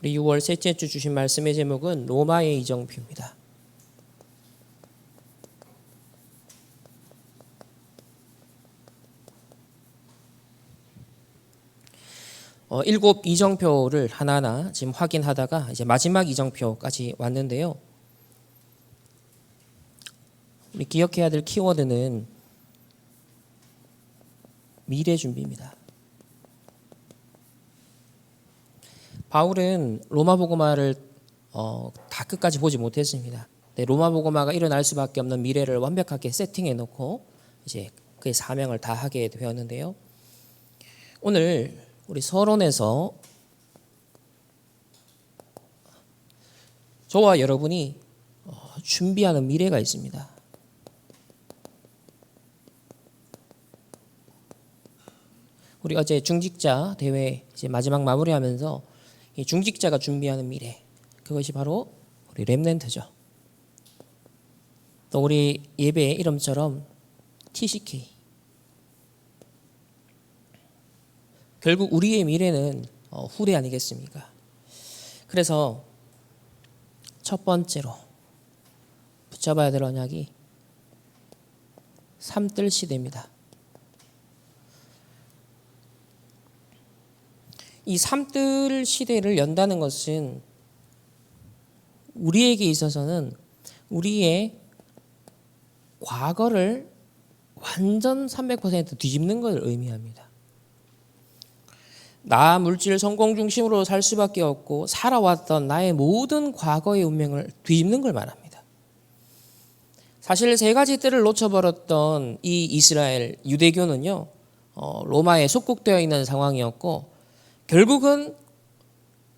우리 6월 셋째 주 주신 말씀의 제목은 로마의 이정표입니다. 일곱 이정표를 하나하나 지금 확인하다가 이제 마지막 이정표까지 왔는데요. 우리 기억해야 될 키워드는 미래 준비입니다. 바울은 로마 복음화를 다 끝까지 보지 못했습니다. 로마 복음화가 일어날 수밖에 없는 미래를 완벽하게 세팅해 놓고 이제 그의 사명을 다하게 되었는데요. 오늘 우리 서론에서 저와 여러분이 준비하는 미래가 있습니다. 우리 어제 중직자 대회 이제 마지막 마무리하면서 이 중직자가 준비하는 미래, 그것이 바로 우리 렘넌트죠. 또 우리 예배의 이름처럼 TCK. 결국 우리의 미래는 후대 아니겠습니까? 그래서 첫 번째로 붙잡아야 될 언약이 삼뜰 시대입니다. 이 삼뜰 시대를 연다는 것은 우리에게 있어서는 우리의 과거를 완전 300% 뒤집는 것을 의미합니다. 나 물질 성공 중심으로 살 수밖에 없고 살아왔던 나의 모든 과거의 운명을 뒤집는 걸 말합니다. 사실 세 가지 뜰을 놓쳐버렸던 이 이스라엘 유대교는요, 로마에 속국되어 있는 상황이었고 결국은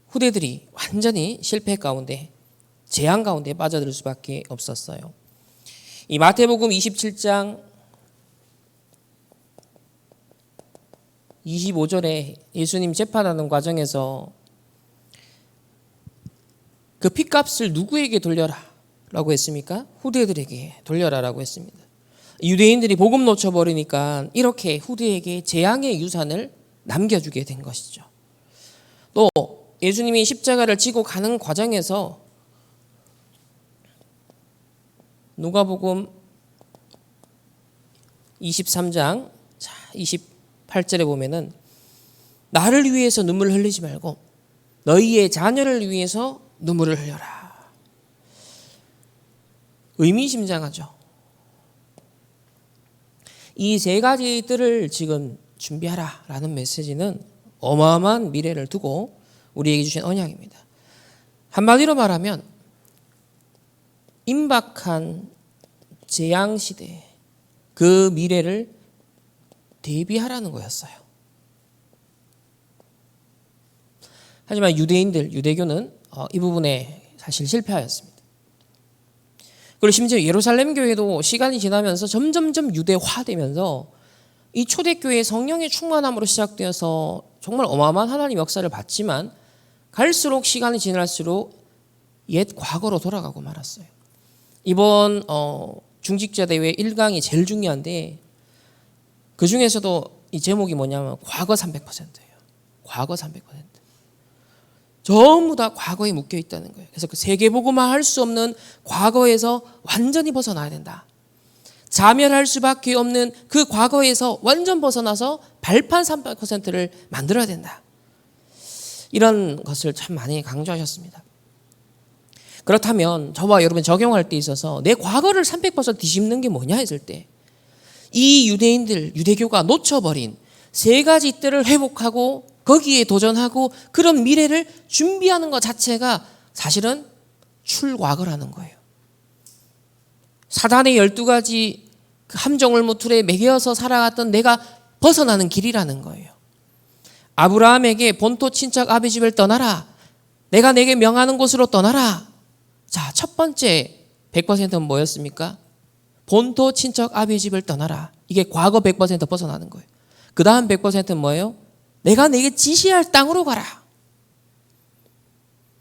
후대들이 완전히 실패 가운데 재앙 가운데 빠져들 수밖에 없었어요. 이 마태복음 27장 25절에 예수님 재판하는 과정에서 그 핏값을 누구에게 돌려라 라고 했습니까? 후대들에게 돌려라 라고 했습니다. 유대인들이 복음 놓쳐버리니까 이렇게 후대에게 재앙의 유산을 남겨주게 된 것이죠. 또 예수님이 십자가를 지고 가는 과정에서 누가복음 23장 28절에 보면은 나를 위해서 눈물을 흘리지 말고 너희의 자녀를 위해서 눈물을 흘려라. 의미심장하죠. 이 세 가지 뜰을 지금 준비하라 라는 메시지는 어마어마한 미래를 두고 우리에게 주신 언약입니다. 한마디로 말하면 임박한 재앙시대 그 미래를 대비하라는 거였어요. 하지만 유대교는 이 부분에 사실 실패하였습니다. 그리고 심지어 예루살렘 교회도 시간이 지나면서 점점점 유대화되면서 이 초대교회 성령의 충만함으로 시작되어서 정말 어마어마한 하나님 역사를 봤지만 갈수록 시간이 지날수록 옛 과거로 돌아가고 말았어요. 이번 중직자 대회 1강이 제일 중요한데 그 중에서도 이 제목이 뭐냐면 과거 300%예요. 과거 300%. 전부 다 과거에 묶여 있다는 거예요. 그래서 그 세계복음화 할 수 없는 과거에서 완전히 벗어나야 된다. 자멸할 수밖에 없는 그 과거에서 완전 벗어나서 발판 300%를 만들어야 된다. 이런 것을 참 많이 강조하셨습니다. 그렇다면 저와 여러분 적용할 때 있어서 내 과거를 300% 뒤집는 게 뭐냐 했을 때 이 유대교가 놓쳐버린 세 가지 뜰을 회복하고 거기에 도전하고 그런 미래를 준비하는 것 자체가 사실은 출과거라는 거예요. 사단의 12가지 그 함정을 모툴에 매겨서 살아갔던 내가 벗어나는 길이라는 거예요. 아브라함에게 본토 친척 아비 집을 떠나라. 내가 내게 명하는 곳으로 떠나라. 자, 첫 번째 100%는 뭐였습니까? 본토 친척 아비 집을 떠나라. 이게 과거 100% 벗어나는 거예요. 그 다음 100%는 뭐예요? 내가 내게 지시할 땅으로 가라.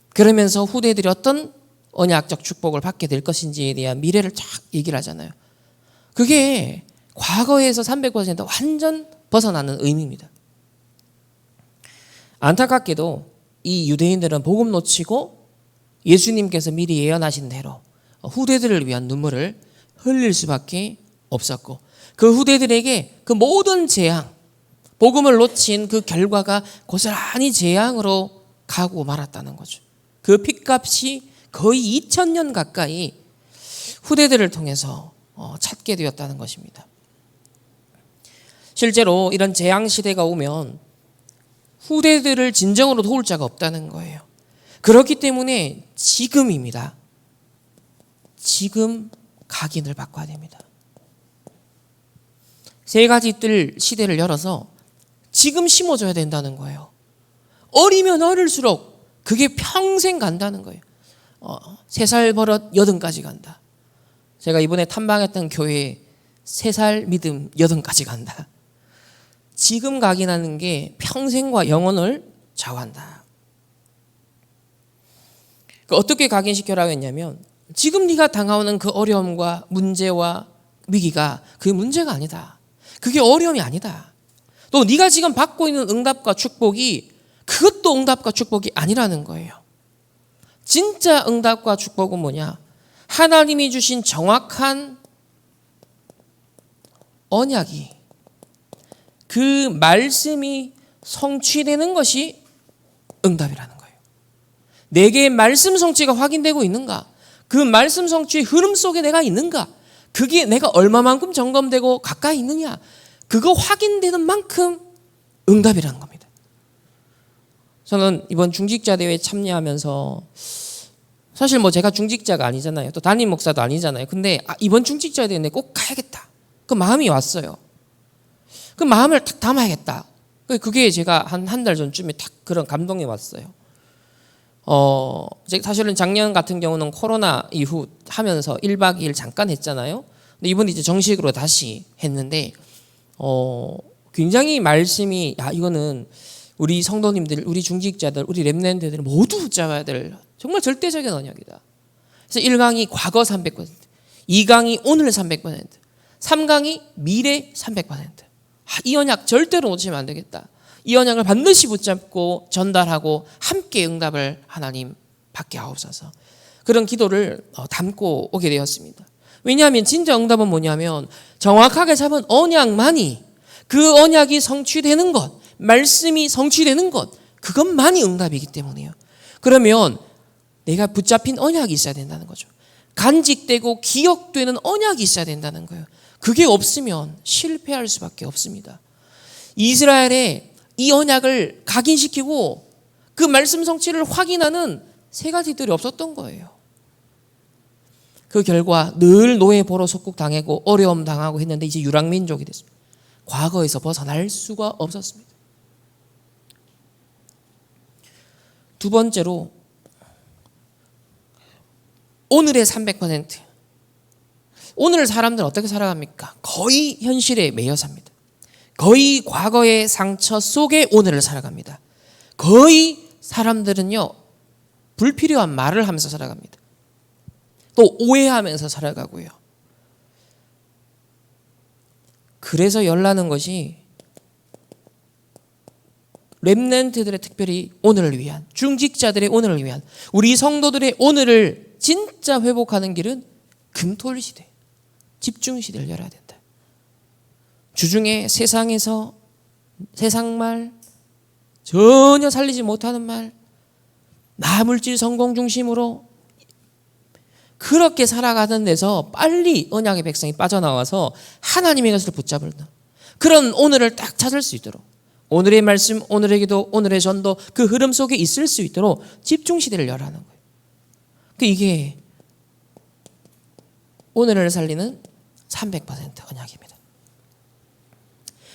그러면서 후대들이 어떤 언약적 축복을 받게 될 것인지에 대한 미래를 쫙 얘기를 하잖아요. 그게 과거에서 300% 완전 벗어나는 의미입니다. 안타깝게도 이 유대인들은 복음 놓치고 예수님께서 미리 예언하신 대로 후대들을 위한 눈물을 흘릴 수밖에 없었고, 그 후대들에게 그 모든 재앙, 복음을 놓친 그 결과가 고스란히 재앙으로 가고 말았다는 거죠. 그 핏값이 거의 2000년 가까이 후대들을 통해서 찾게 되었다는 것입니다. 실제로 이런 재앙 시대가 오면 후대들을 진정으로 도울 자가 없다는 거예요. 그렇기 때문에 지금입니다. 지금 각인을 바꿔야 됩니다. 세 가지 뜰 시대를 열어서 지금 심어줘야 된다는 거예요. 어리면 어릴수록 그게 평생 간다는 거예요. 3살 버릇 80까지 간다. 제가 이번에 탐방했던 교회에 3살 믿음 80까지 간다. 지금 각인하는 게 평생과 영혼을 좌우한다. 어떻게 각인시켜라고 했냐면, 지금 네가 당하는 그 어려움과 문제와 위기가 그게 문제가 아니다. 그게 어려움이 아니다. 또 네가 지금 받고 있는 응답과 축복이 그것도 응답과 축복이 아니라는 거예요. 진짜 응답과 축복은 뭐냐? 하나님이 주신 정확한 언약이, 그 말씀이 성취되는 것이 응답이라는 거예요. 내게 말씀 성취가 확인되고 있는가? 그 말씀 성취의 흐름 속에 내가 있는가? 그게 내가 얼마만큼 점검되고 가까이 있느냐? 그거 확인되는 만큼 응답이라는 겁니다. 저는 이번 중직자 대회에 참여하면서, 사실 제가 중직자가 아니잖아요. 또 담임 목사도 아니잖아요. 근데 이번 중직자 대회에 꼭 가야겠다. 그 마음이 왔어요. 그 마음을 딱 담아야겠다. 그게 제가 한 달 전쯤에 딱 그런 감동이 왔어요. 사실은 작년 같은 경우는 코로나 이후 하면서 1박 2일 잠깐 했잖아요. 근데 이번에 이제 정식으로 다시 했는데, 굉장히 말씀이, 이거는 우리 성도님들, 우리 중직자들, 우리 렘넌트들 모두 붙잡아야 될 정말 절대적인 언약이다. 그래서 1강이 과거 300%, 2강이 오늘 300%, 3강이 미래 300%. 이 언약 절대로 놓치면 안 되겠다. 이 언약을 반드시 붙잡고 전달하고 함께 응답을 하나님 받게 하옵소서. 그런 기도를 담고 오게 되었습니다. 왜냐하면 진짜 응답은 뭐냐면, 정확하게 잡은 언약만이, 그 언약이 성취되는 것, 말씀이 성취되는 것, 그것만이 응답이기 때문이에요. 그러면 내가 붙잡힌 언약이 있어야 된다는 거죠. 간직되고 기억되는 언약이 있어야 된다는 거예요. 그게 없으면 실패할 수밖에 없습니다. 이스라엘에 이 언약을 각인시키고 그 말씀 성취를 확인하는 3가지들이 없었던 거예요. 그 결과 늘 노예 보로 속국당하고 어려움 당하고 했는데 이제 유랑민족이 됐습니다. 과거에서 벗어날 수가 없었습니다. 두 번째로, 오늘의 300%. 오늘 사람들은 어떻게 살아갑니까? 거의 현실에 매여 삽니다. 거의 과거의 상처 속에 오늘을 살아갑니다. 거의 사람들은요, 불필요한 말을 하면서 살아갑니다. 또 오해하면서 살아가고요. 그래서 열나는 것이 렘넌트들의, 특별히 오늘을 위한, 중직자들의 오늘을 위한, 우리 성도들의 오늘을 진짜 회복하는 길은 금토일시대, 집중시대를 열어야 된다. 주중에 세상에서 세상말, 전혀 살리지 못하는 말, 나물질 성공 중심으로 그렇게 살아가는 데서 빨리 언약의 백성이 빠져나와서 하나님의 것을 붙잡을 그런 오늘을 딱 찾을 수 있도록, 오늘의 말씀, 오늘의 기도, 오늘의 전도, 그 흐름 속에 있을 수 있도록 집중시대를 열라는 거예요. 이게 오늘을 살리는 300% 언약입니다.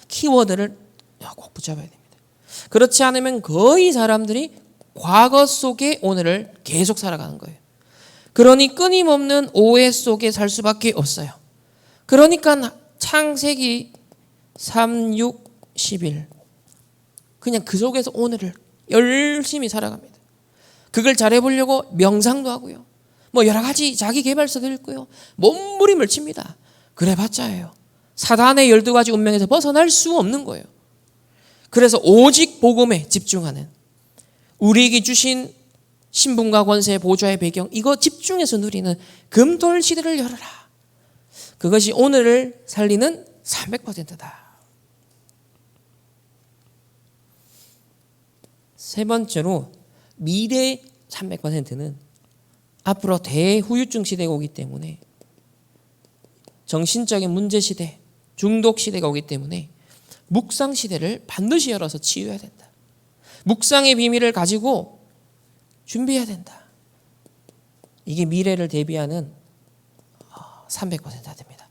키워드를 꼭 붙잡아야 됩니다. 그렇지 않으면 거의 사람들이 과거 속에 오늘을 계속 살아가는 거예요. 그러니 끊임없는 오해 속에 살 수밖에 없어요. 그러니까 창세기 3, 6, 11 그냥 그 속에서 오늘을 열심히 살아갑니다. 그걸 잘해보려고 명상도 하고요. 여러 가지 자기 개발서도 읽고요. 몸부림을 칩니다. 그래봤자예요. 사단의 12가지 운명에서 벗어날 수 없는 거예요. 그래서 오직 복음에 집중하는, 우리에게 주신 신분과 권세, 보좌의 배경, 이거 집중해서 누리는 금토일 시대를 열어라. 그것이 오늘을 살리는 300%다. 세 번째로 미래 300%는 앞으로 대후유증 시대가 오기 때문에, 정신적인 문제 시대, 중독 시대가 오기 때문에 묵상 시대를 반드시 열어서 치유해야 된다. 묵상의 비밀을 가지고 준비해야 된다. 이게 미래를 대비하는 300%가 됩니다.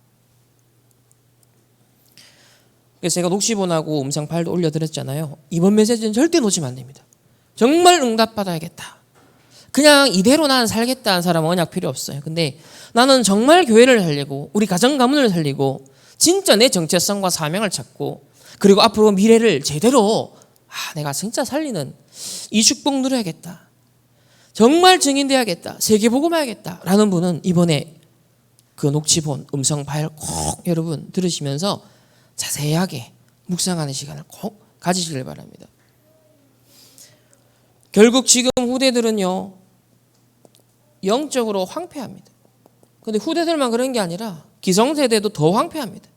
그래서 제가 녹시본하고 음성 파일도 올려드렸잖아요. 이번 메시지는 절대 놓치면 안 됩니다. 정말 응답받아야겠다. 그냥 이대로 나는 살겠다는 사람은 언약 필요 없어요. 근데 나는 정말 교회를 살리고 우리 가정 가문을 살리고 진짜 내 정체성과 사명을 찾고 그리고 앞으로 미래를 제대로 내가 진짜 살리는 이 축복 누려야겠다. 정말 증인돼야겠다. 세계복음해야겠다. 라는 분은 이번에 그 녹취본 음성 파일 꼭 여러분 들으시면서 자세하게 묵상하는 시간을 꼭 가지시길 바랍니다. 결국 지금 후대들은요, 영적으로 황폐합니다. 근데 후대들만 그런 게 아니라 기성세대도 더 황폐합니다.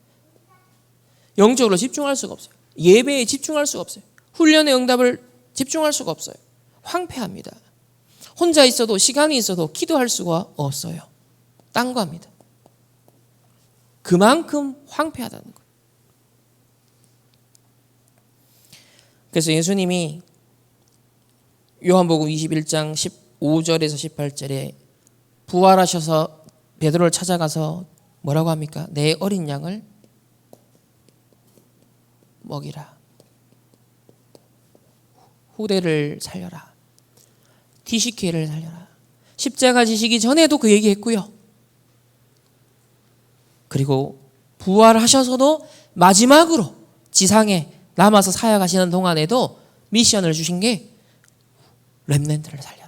영적으로 집중할 수가 없어요. 예배에 집중할 수가 없어요. 훈련의 응답을 집중할 수가 없어요. 황폐합니다. 혼자 있어도 시간이 있어도 기도할 수가 없어요. 딴 거 합니다. 그만큼 황폐하다는 거예요. 그래서 예수님이 요한복음 21장 15절에서 18절에 부활하셔서 베드로를 찾아가서 뭐라고 합니까? 내 어린 양을 먹이라. 후대를 살려라. TCK를 살려라. 십자가 지시기 전에도 그 얘기했고요. 그리고 부활하셔서도 마지막으로 지상에 남아서 사역하시는 동안에도 미션을 주신 게 렘넌트를 살려라.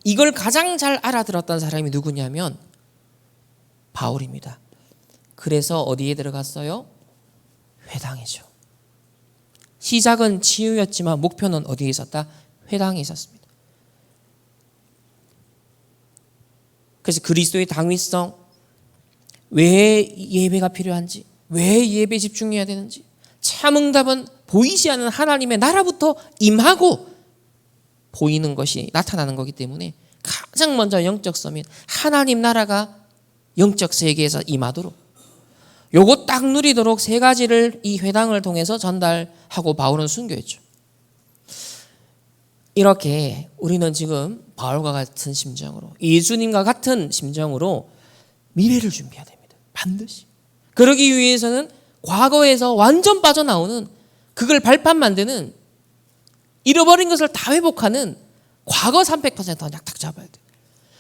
이걸 가장 잘 알아들었던 사람이 누구냐면 바울입니다. 그래서 어디에 들어갔어요? 회당이죠. 시작은 치유였지만 목표는 어디에 있었다? 회당에 있었습니다. 그래서 그리스도의 당위성, 왜 예배가 필요한지, 왜 예배에 집중해야 되는지, 참 응답은 보이지 않는 하나님의 나라부터 임하고 보이는 것이 나타나는 거기 때문에 가장 먼저 영적 서밋, 하나님 나라가 영적 세계에서 임하도록 요거 딱 누리도록 세 가지를 이 회당을 통해서 전달하고 바울은 순교했죠. 이렇게 우리는 지금 바울과 같은 심정으로, 예수님과 같은 심정으로 미래를 준비해야 됩니다. 반드시. 그러기 위해서는 과거에서 완전 빠져나오는, 그걸 발판 만드는, 잃어버린 것을 다 회복하는 과거 300% 언약 딱 잡아야 돼요.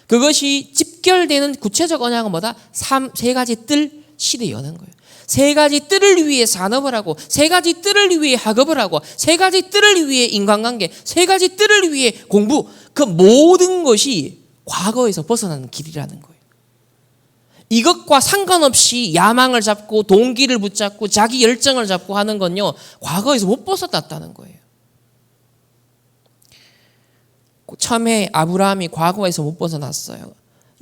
그것이 집결되는 구체적 언약은 뭐다? 세 가지 뜰 시대 여는 거예요. 세 가지 뜰을 위해 산업을 하고, 세 가지 뜰을 위해 학업을 하고, 세 가지 뜰을 위해 인간관계, 세 가지 뜰을 위해 공부, 그 모든 것이 과거에서 벗어나는 길이라는 거예요. 이것과 상관없이 야망을 잡고 동기를 붙잡고 자기 열정을 잡고 하는 건요, 과거에서 못 벗어났다는 거예요. 처음에 아브라함이 과거에서 못 벗어났어요.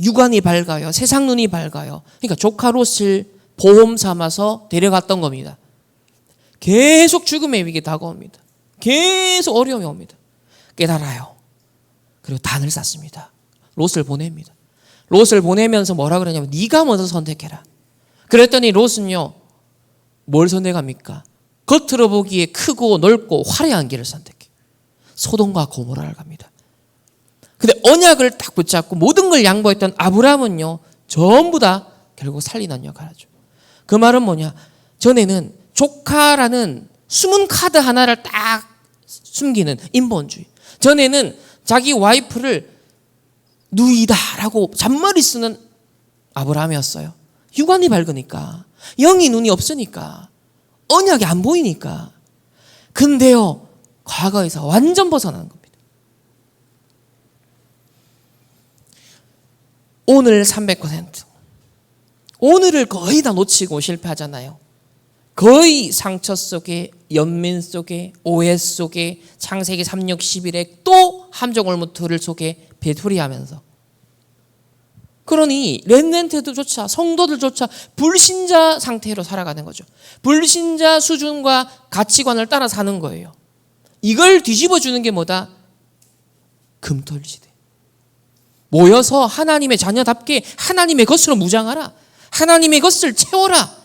육안이 밝아요. 세상 눈이 밝아요. 그러니까 조카 롯을 보험 삼아서 데려갔던 겁니다. 계속 죽음의 위기가 다가옵니다. 계속 어려움이 옵니다. 깨달아요. 그리고 단을 쌓습니다. 롯을 보냅니다. 롯을 보내면서 뭐라 그러냐면 네가 먼저 선택해라. 그랬더니 롯은요, 뭘 선택합니까? 겉으로 보기에 크고 넓고 화려한 길을 선택해요. 소돔과 고모라를 갑니다. 근데 언약을 딱 붙잡고 모든 걸 양보했던 아브라함은요, 전부 다 결국 살리는 역할을 하죠. 그 말은 뭐냐? 전에는 조카라는 숨은 카드 하나를 딱 숨기는 인본주의. 전에는 자기 와이프를 누이다라고 잔머리 쓰는 아브라함이었어요. 육안이 밝으니까, 영이 눈이 없으니까, 언약이 안 보이니까. 근데요, 과거에서 완전 벗어나는 겁니다. 오늘 300%. 오늘을 거의 다 놓치고 실패하잖아요. 거의 상처 속에, 연민 속에, 오해 속에, 창세기 3, 6, 11에 또 함정골무토를 속에 배투리하면서, 그러니 렘넌트들조차, 성도들조차 불신자 상태로 살아가는 거죠. 불신자 수준과 가치관을 따라 사는 거예요. 이걸 뒤집어주는 게 뭐다? 금토일시대. 모여서 하나님의 자녀답게 하나님의 것으로 무장하라. 하나님의 것을 채워라.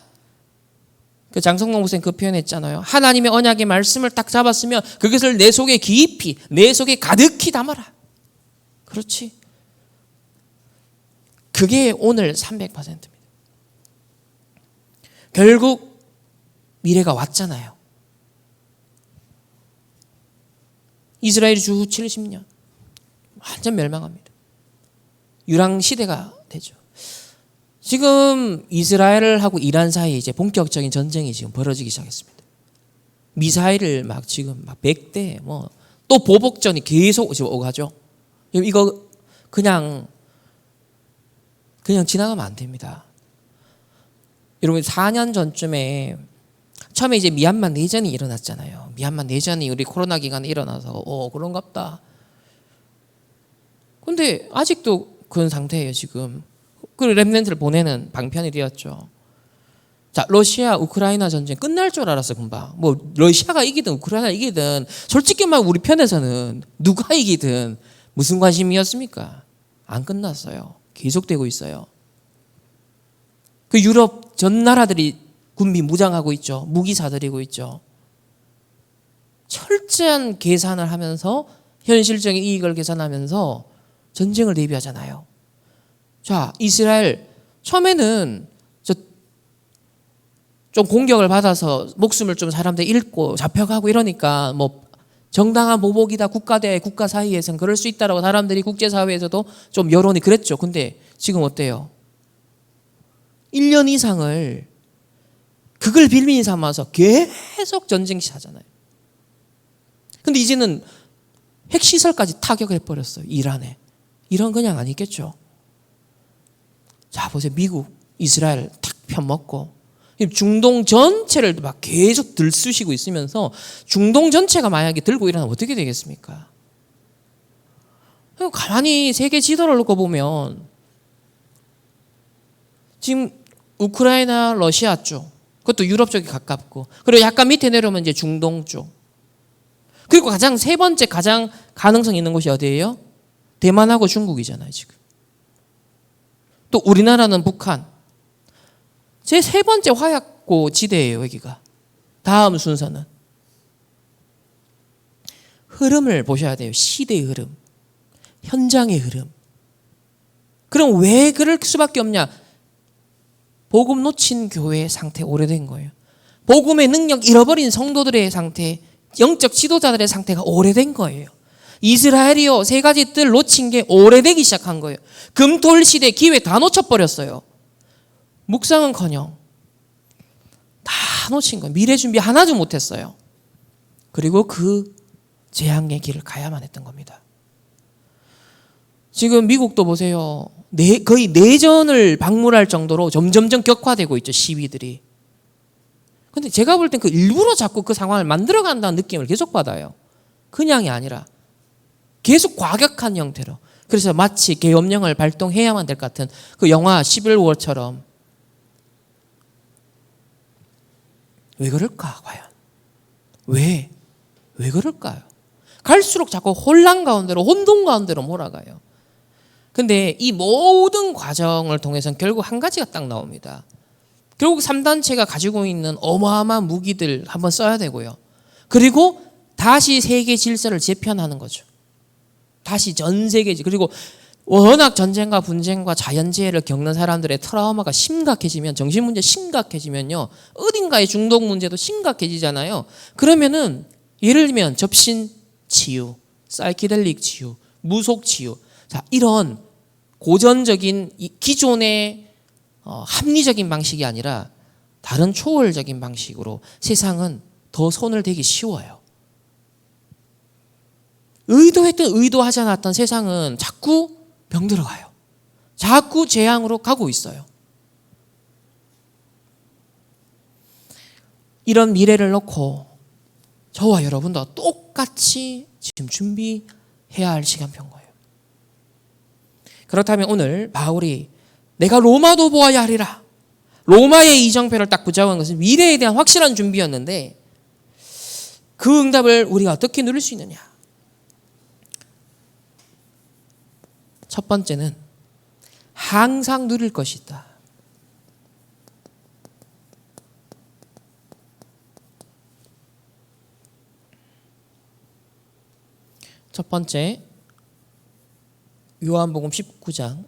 그 장성동 목사님 그 표현했잖아요. 하나님의 언약의 말씀을 딱 잡았으면 그것을 내 속에 깊이, 내 속에 가득히 담아라. 그렇지. 그게 오늘 300%입니다. 결국 미래가 왔잖아요. 이스라엘이 주 70년 완전 멸망합니다. 유랑시대가 되죠. 지금 이스라엘하고 이란 사이에 이제 본격적인 전쟁이 지금 벌어지기 시작했습니다. 미사일을 막 지금 막 100대 또 보복전이 계속 지금 오가죠. 이거 그냥 지나가면 안 됩니다. 여러분 4년 전쯤에 처음에 이제 미얀마 내전이 일어났잖아요. 미얀마 내전이 우리 코로나 기간에 일어나서 그런갑다. 근데 아직도 그런 상태예요 지금. 그 렘넌트를 보내는 방편이 되었죠. 자, 러시아 우크라이나 전쟁 끝날 줄 알았어 금방. 러시아가 이기든 우크라이나 이기든 솔직히 말 우리 편에서는 누가 이기든 무슨 관심이었습니까? 안 끝났어요. 계속되고 있어요. 그 유럽 전 나라들이 군비 무장하고 있죠. 무기 사들이고 있죠. 철저한 계산을 하면서 현실적인 이익을 계산하면서 전쟁을 대비하잖아요. 자, 이스라엘 처음에는 좀 공격을 받아서 목숨을 좀 사람들 잃고 잡혀가고 이러니까 정당한 보복이다. 국가 대 국가 사이에서는 그럴 수 있다라고 사람들이 국제사회에서도 좀 여론이 그랬죠. 근데 지금 어때요? 1년 이상을 그걸 빌미 삼아서 계속 전쟁시 하잖아요. 근데 이제는 핵시설까지 타격해버렸어요. 이란에. 이란 그냥 아니겠죠. 자, 보세요. 미국, 이스라엘 탁 편먹고 중동 전체를 막 계속 들쑤시고 있으면서 중동 전체가 만약에 들고 일어나면 어떻게 되겠습니까? 가만히 세계 지도를 놓고 보면 지금 우크라이나, 러시아 쪽, 그것도 유럽 쪽이 가깝고, 그리고 약간 밑에 내려오면 이제 중동 쪽. 그리고 세 번째 가장 가능성 있는 곳이 어디예요? 대만하고 중국이잖아요, 지금. 또 우리나라는 북한. 제 세 번째 화약고 지대예요, 여기가. 다음 순서는. 흐름을 보셔야 돼요. 시대의 흐름. 현장의 흐름. 그럼 왜 그럴 수밖에 없냐? 복음 놓친 교회의 상태 오래된 거예요. 복음의 능력 잃어버린 성도들의 상태, 영적 지도자들의 상태가 오래된 거예요. 이스라엘이요, 세 가지 뜰 놓친 게 오래되기 시작한 거예요. 금토일 시대 기회 다 놓쳐버렸어요. 묵상은커녕 다 놓친 거예요. 미래 준비 하나도 못했어요. 그리고 그 재앙의 길을 가야만 했던 겁니다. 지금 미국도 보세요. 거의 내전을 방문할 정도로 점점점 격화되고 있죠. 시위들이. 근데 제가 볼 땐 그 일부러 자꾸 그 상황을 만들어간다는 느낌을 계속 받아요. 그냥이 아니라 계속 과격한 형태로. 그래서 마치 계엄령을 발동해야만 될 것 같은 그 영화 11월처럼. 왜 그럴까 과연? 왜 그럴까요? 갈수록 자꾸 혼란 가운데로, 혼돈 가운데로 몰아가요. 근데 이 모든 과정을 통해서는 결국 한 가지가 딱 나옵니다. 결국 3단체가 가지고 있는 어마어마한 무기들 한번 써야 되고요. 그리고 다시 세계 질서를 재편하는 거죠. 다시 전 세계, 그리고 워낙 전쟁과 분쟁과 자연재해를 겪는 사람들의 트라우마가 심각해지면, 정신문제 심각해지면요, 어딘가의 중독 문제도 심각해지잖아요. 그러면은 예를 들면 접신 치유, 사이키델릭 치유, 무속 치유, 자, 이런 고전적인 기존의 합리적인 방식이 아니라 다른 초월적인 방식으로 세상은 더 손을 대기 쉬워요. 의도했든 의도하지 않았던 세상은 자꾸 병들어가요. 자꾸 재앙으로 가고 있어요. 이런 미래를 놓고 저와 여러분도 똑같이 지금 준비해야 할 시간표인 거예요. 그렇다면 오늘 바울이 내가 로마도 보아야 하리라, 로마의 이정표를 딱 붙잡은 것은 미래에 대한 확실한 준비였는데 그 응답을 우리가 어떻게 누릴 수 있느냐? 첫 번째는 항상 누릴 것이 있다. 첫 번째, 요한복음 19장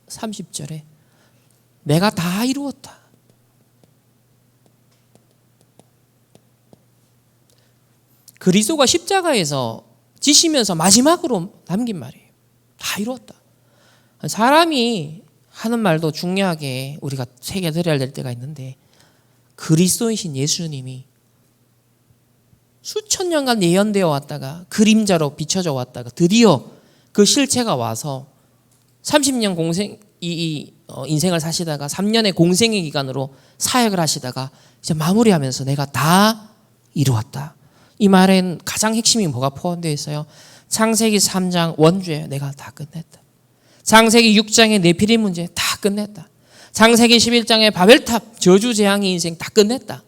30절에 내가 다 이루었다. 그리스도가 십자가에서 지시면서 마지막으로 남긴 말이에요. 다 이루었다. 사람이 하는 말도 중요하게 우리가 새겨들어야 될 때가 있는데 그리스도이신 예수님이 수천 년간 예언되어 왔다가 그림자로 비춰져 왔다가 드디어 그 실체가 와서 30년 인생을 사시다가 3년의 공생의 기간으로 사역을 하시다가 이제 마무리하면서 내가 다 이루었다. 이 말엔 가장 핵심이 뭐가 포함되어 있어요? 창세기 3장 원죄 내가 다 끝냈다. 창세기 6장의 네피림 문제 다 끝냈다. 창세기 11장의 바벨탑 저주재앙의 인생 다 끝냈다.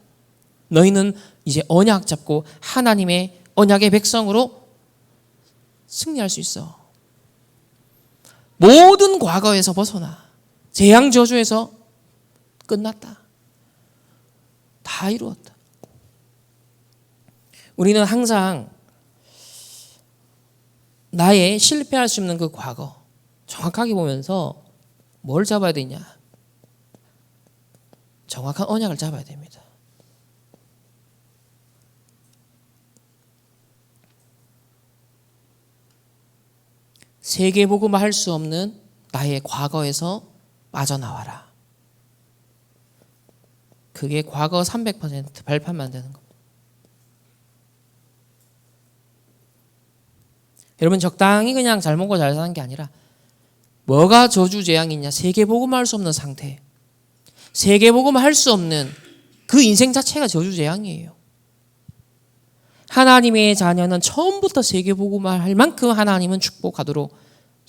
너희는 이제 언약 잡고 하나님의 언약의 백성으로 승리할 수 있어. 모든 과거에서 벗어나. 재앙 저주에서 끝났다. 다 이루었다. 우리는 항상 나의 실패할 수 없는 그 과거 정확하게 보면서 뭘 잡아야 되냐? 정확한 언약을 잡아야 됩니다. 세계복음을 할 수 없는 나의 과거에서 빠져나와라. 그게 과거 300% 발판만 되는 겁니다. 여러분 적당히 그냥 잘 먹고 잘 사는 게 아니라 뭐가 저주재앙이냐? 세계복음을 할 수 없는 상태. 세계복음을 할 수 없는 그 인생 자체가 저주재앙이에요. 하나님의 자녀는 처음부터 세계복음을 할 만큼 하나님은 축복하도록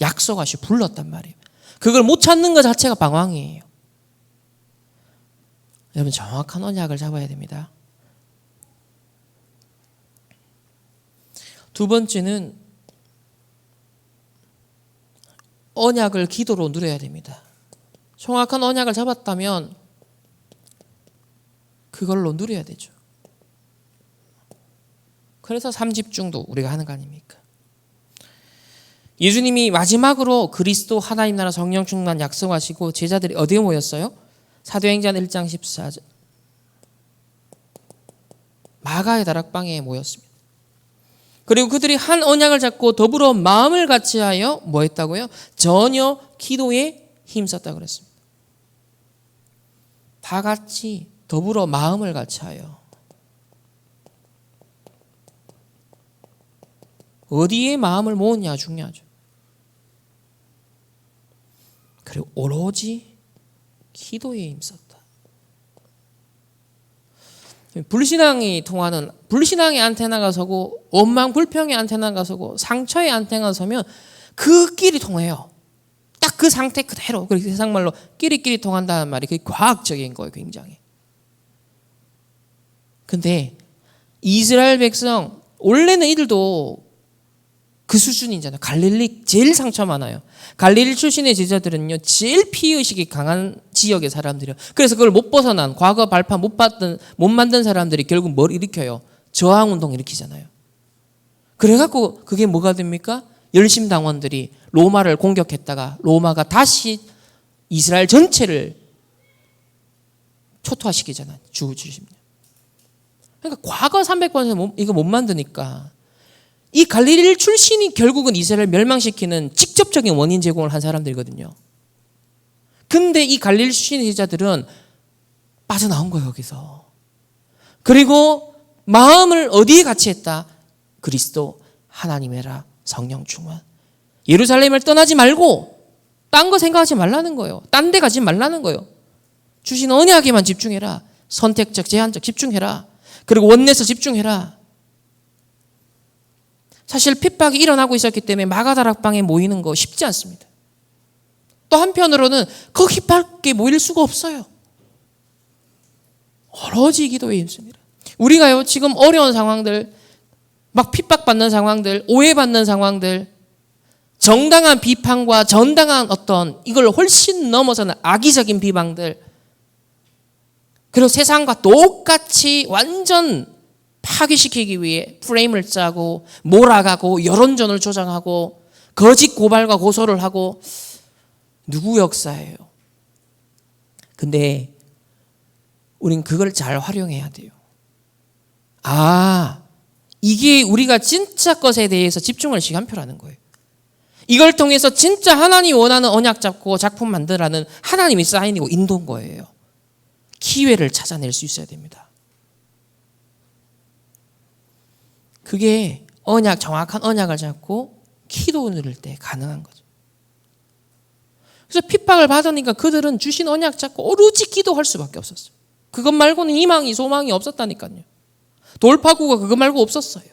약속하시 불렀단 말이에요. 그걸 못 찾는 것 자체가 방황이에요. 여러분 정확한 언약을 잡아야 됩니다. 두 번째는 언약을 기도로 누려야 됩니다. 정확한 언약을 잡았다면 그걸로 누려야 되죠. 그래서 3집중도 우리가 하는 거 아닙니까? 예수님이 마지막으로 그리스도 하나님 나라 성령 충만 약속하시고 제자들이 어디에 모였어요? 사도행전 1장 14절 마가의 다락방에 모였습니다. 그리고 그들이 한 언약을 잡고 더불어 마음을 같이하여 뭐 했다고요? 전혀 기도에 힘썼다고 그랬습니다. 다 같이 더불어 마음을 같이하여 어디에 마음을 모으냐 중요하죠. 그리고 오로지 기도에 힘썼다. 불신앙이 통하는 불신앙의 안테나가 서고 원망 불평의 안테나가 서고 상처의 안테나가 서면 그 끼리 통해요. 딱 그 상태 그대로. 그렇게 세상말로 끼리끼리 통한다는 말이 그게 과학적인 거예요. 굉장히. 근데 이스라엘 백성 원래는 이들도 그 수준이잖아요. 갈릴리 제일 상처 많아요. 갈릴리 출신의 제자들은요 제일 피의식이 강한 지역의 사람들이에요. 그래서 그걸 못 벗어난 과거 발판 못 만든 사람들이 결국 뭘 일으켜요? 저항운동 일으키잖아요. 그래갖고 그게 뭐가 됩니까? 열심당원들이 로마를 공격했다가 로마가 다시 이스라엘 전체를 초토화시키잖아요. 주십니다. 그러니까 과거 300번에서 이거 못 만드니까 이 갈릴리 출신이 결국은 이스라엘을 멸망시키는 직접적인 원인 제공을 한 사람들이거든요. 근데 이 갈릴리 출신의 제자들은 빠져나온 거예요, 여기서. 그리고 마음을 어디에 같이 했다? 그리스도 하나님이라 성령 충만. 예루살렘을 떠나지 말고 딴 거 생각하지 말라는 거예요. 딴 데 가지 말라는 거예요. 주신 언약에만 집중해라. 선택적, 제한적 집중해라. 그리고 원내에서 집중해라. 사실 핍박이 일어나고 있었기 때문에 마가다락방에 모이는 거 쉽지 않습니다. 또 한편으로는 거기밖에 모일 수가 없어요. 오로지 기도에 힘씁니다. 우리가요 지금 어려운 상황들, 막 핍박받는 상황들, 오해받는 상황들, 정당한 비판과 정당한 어떤 이걸 훨씬 넘어서는 악의적인 비방들, 그리고 세상과 똑같이 완전 파괴시키기 위해 프레임을 짜고 몰아가고 여론전을 조장하고 거짓 고발과 고소를 하고 누구 역사예요? 근데 우린 그걸 잘 활용해야 돼요. 이게 우리가 진짜 것에 대해서 집중할 시간표라는 거예요. 이걸 통해서 진짜 하나님이 원하는 언약 잡고 작품 만들라는 하나님의 사인이고 인도인 거예요. 기회를 찾아낼 수 있어야 됩니다. 그게 정확한 언약을 잡고 기도 누릴 때 가능한 거죠. 그래서 핍박을 받으니까 그들은 주신 언약 잡고 오로지 기도할 수밖에 없었어요. 그것 말고는 희망이 소망이 없었다니까요. 돌파구가 그것 말고 없었어요.